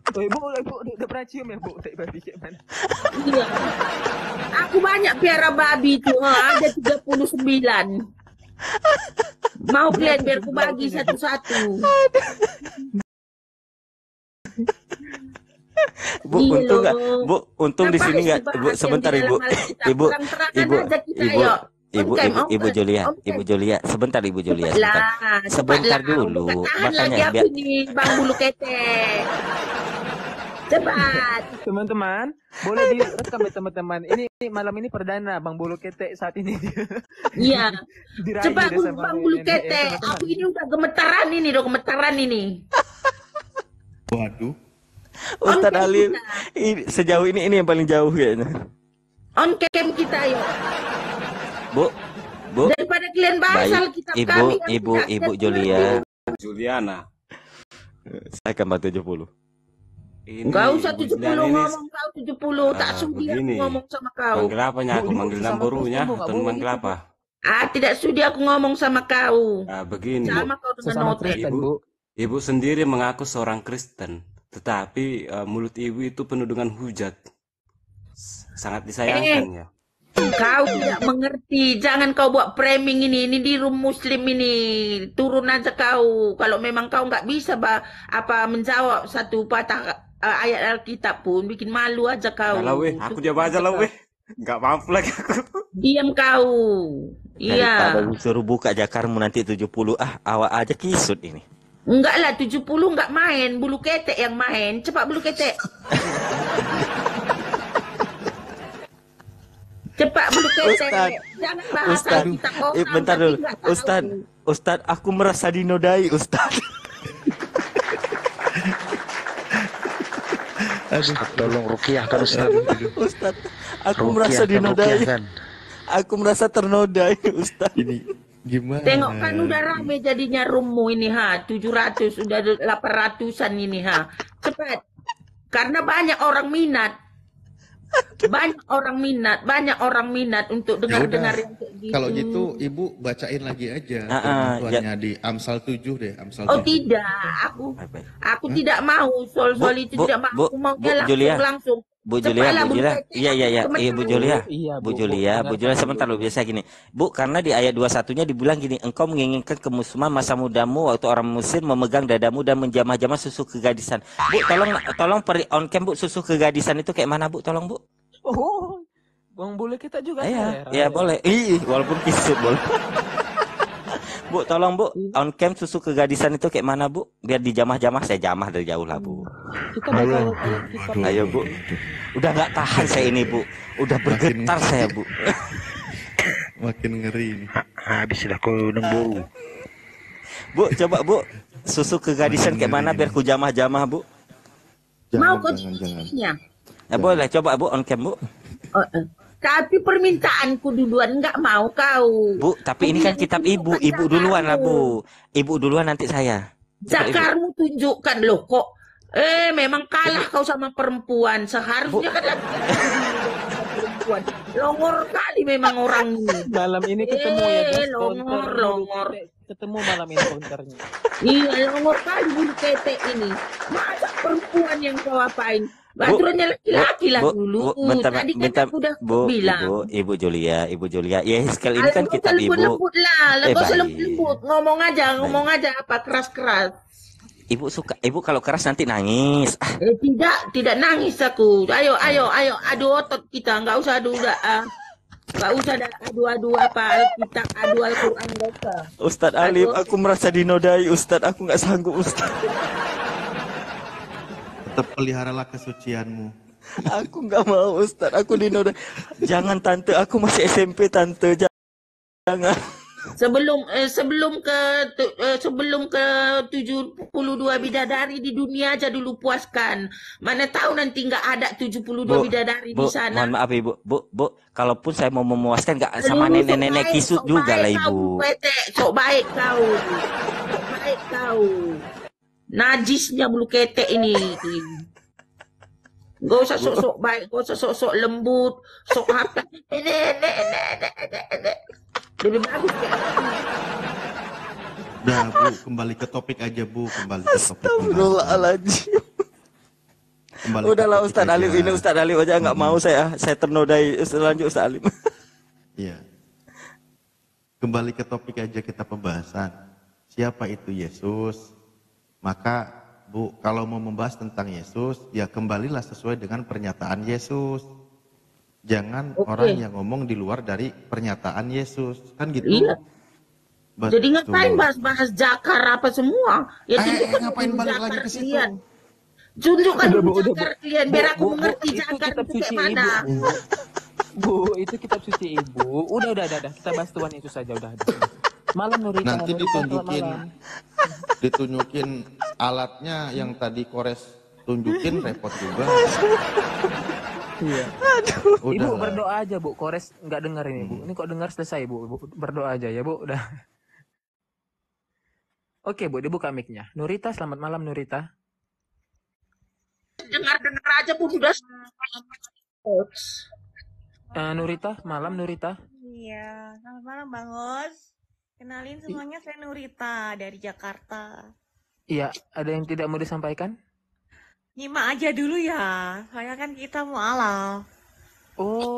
Oh, Ibu udah pernah cium ya, Bu? Tak babi kayak mana? Iya. Aku banyak piara babi tuh, ada 39. Mau kalian biar aku bagi satu-satu. Bu, Iya untung nggak? loh. Bu, untung di Kenapa sini nggak? harus Bu, dibahas yang sebentar di Ibu. dalam Alkitab? Ibu, Terang-terangan Ibu, aja kita, Ibu, ayo. Ibu, On cam, Ibu, on Ibu cam, Julia, on cam. Ibu Julia, sebentar Ibu Julia, sebentar. Cepatlah, Sebentar cepatlah. dulu, Bukan tahan makanya lagi aku biar nih, Bang Bulu Ketek. Cepat. Teman-teman, boleh direkam ya teman-teman. Ini malam ini perdana Bang Bulu Ketek saat ini. Iya. Diraih Cepat dia sama Bang Bulu nenek ya, Ketek. teman-teman. Aku ini udah gemetaran ini. Waduh. Ustaz cam Alim, kita. sejauh ini yang paling jauh kayaknya. On cam kita, ayo. Bu, Daripada kalian bahas baik, Alkitab Ibu, kami yang Ibu, tidak Ibu tidak Julia, Juliana. saya akan 70. Ini Enggak usah Ibu 70 Juliana ini ngomong kau 70. Tak sudi aku begini. ngomong sama kau. manggil apanya aku? Bu, Manggil sama namborunya Kristen, Bu, nggak atau boleh manggil gitu, apa? Tidak sudi aku ngomong sama kau. Begini, Sama kau dengan Sesama notek. Kristen, Bu. Ibu sendiri mengaku seorang Kristen, tetapi mulut ibu itu penuh dengan hujat. Sangat disayangkan ya. Kau tidak mengerti. Jangan kau buat framing ini. Ini di room muslim ini. Turun aja kau. Kalau memang kau nggak bisa menjawab satu patah ayat Alkitab pun, bikin malu aja kau. Lah weh, aku jawab aja lah weh. Nggak mampu lagi aku. Diam kau. Daripada Iya. suruh buka jakarmu nanti 70, awak aja kisut ini. Enggak lah, 70 enggak main. Bulu Ketek yang main. Cepat Bulu Ketek. Cepat Bulu Ketek. Ustaz. Jangan bahas Ustaz, Alkitab orang. bentar tapi dulu. nggak tahu. Ustaz, aku merasa dinodai, Ustaz. Ustaz, tolong rukiahkan Ustaz. Ustaz, aku merasa Rukiahkan, dinodai. rukiahkan. Aku merasa ternodai, Ustaz. Ini gimana? Tengok kan udah rame jadinya roommu ini 700, udah 800-an ini Cepat. Karena banyak orang minat. Banyak orang minat untuk dengar-dengar yang kayak Kalau gitu Ibu bacain lagi aja Ah, firman ah, Tuhannya di Amsal 7 deh, Amsal Oh 7. tidak, aku tidak mau Bu, soal itu Bu, tidak mau. Bu, Aku Bu maunya Julia, langsung. Bu Julia, Cepatlah Bu bulu Julia. ketek Iya, iya, aku iya. teman Iya, Bu dulu. Julia. Iya, Bu Bu, Julia, Bu dengarkan Julia sebentar dulu. lu biasa gini. Bu, karena di ayat 21-nya dibilang gini, engkau menginginkan kemusliman masa mudamu waktu orang Mesir memegang dadamu dan menjamah-jamah susu kegadisan. Bu, tolong on cam Bu, susu kegadisan itu kayak mana Bu? Tolong Bu. Oh, Bang Bule kita juga Iya, heran iya ya. boleh. Ih, walaupun kisut boleh. Bu, tolong Bu, on cam susu kegadisan itu kayak mana Bu? Biar dijamah-jamah, saya jamah dari jauh lah Bu. Kita baca ayat kitab. Ayo Bu. Udah nggak tahan saya ini Bu. Udah bergetar saya Bu. Makin ngeri ini. Habis dah kau nunggu. Bu, coba Bu, susu kegadisan kayak mana biar ku jamah-jamah Bu? Mau Jangan, kau jangan. nya? Ya boleh, coba Bu on cam Bu. Tapi permintaanku duluan nggak mau kau. Bu, tapi ini kan kitab Ibu, Ibu duluan lah Bu. Ibu duluan nanti saya. Zakarmu tunjukkan loh kok. Memang kalah kau sama perempuan. Seharusnya kan perempuan. Longor kali memang orang ini. Malam ini ketemu ya guys. Longor. Ketemu malam ini counternya. Iya, longor kali bulu ketek ini. Masa perempuan yang kau apain? Aturannya laki-laki lah dulu. Tadi kan aku udah bilang. Ibu Julia. Ya sekali ini kan kitab Ibu. Lembut lah, baik. lembut. Ngomong aja apa keras-keras. Ibu kalau keras nanti nangis. Tidak nangis aku. Ayo, adu otot kita. Nggak usah adu apa kita adu Al-Quran mereka. Ustadz Alim, aku merasa dinodai Ustadz. Aku nggak sanggup Ustadz. Tetap peliharalah kesucianmu. Aku nggak mau Ustadz. Aku dinodai. Jangan Tante, aku masih SMP Tante. Jangan. Sebelum ke 72 bidadari di dunia aja dulu puaskan. Mana tahu nanti nggak ada 72 bidadari di sana. Mohon maaf Ibu. Bu, kalaupun saya mau memuaskan nggak sama nenek-nenek kisut juga lah Ibu. Sok baik kau. Najisnya bulu ketek ini. Gak usah sok-sok baik, gak usah sok-sok lembut, sok apa. Lebih bagus ya. Udah Bu, kembali ke topik aja Bu, Astagfirullahaladzim. Kembali Udahlah ke topik Ustadz Alim, aja. ini Ustadz Alim aja nggak mau saya ternodai. Lanjut Ustadz Alim. Iya. Kembali ke topik aja kita pembahasan. Siapa itu Yesus? Maka Bu, kalau mau membahas tentang Yesus, ya kembalilah sesuai dengan pernyataan Yesus. Jangan orang yang ngomong di luar dari pernyataan Yesus. Kan gitu. Iya. Betul. Jadi ngapain bahas jakar apa semua? Ya tunjukkan ngapain dulu balik jakar lagi ke situ? kalian. Tunjukkan dulu udah, jakar kalian biar aku Bu, mengerti itu jakar kitab itu kayak suci mana. Bu, itu kitab suci Ibu. Udah. Kita bahas Tuhan itu saja udah. Malam Nurita. Nanti ditunjukin alatnya yang tadi Kores tunjukin repot juga. Iya. Udah Ibu lah. berdoa aja Bu. Kores nggak dengar ini Bu. Ini kok dengar selesai Bu. Ibu berdoa aja ya Bu. Udah. Oke Bu, dibuka mic-nya. Nurita, selamat malam Nurita. Dengar aja pun sudah. Nurita, malam Nurita. Iya, selamat malam Bang Os. Kenalin semuanya, saya Nurita dari Jakarta. Iya, ada yang tidak mau disampaikan? Nyimak aja dulu ya, soalnya kan kita mualaf. Oh.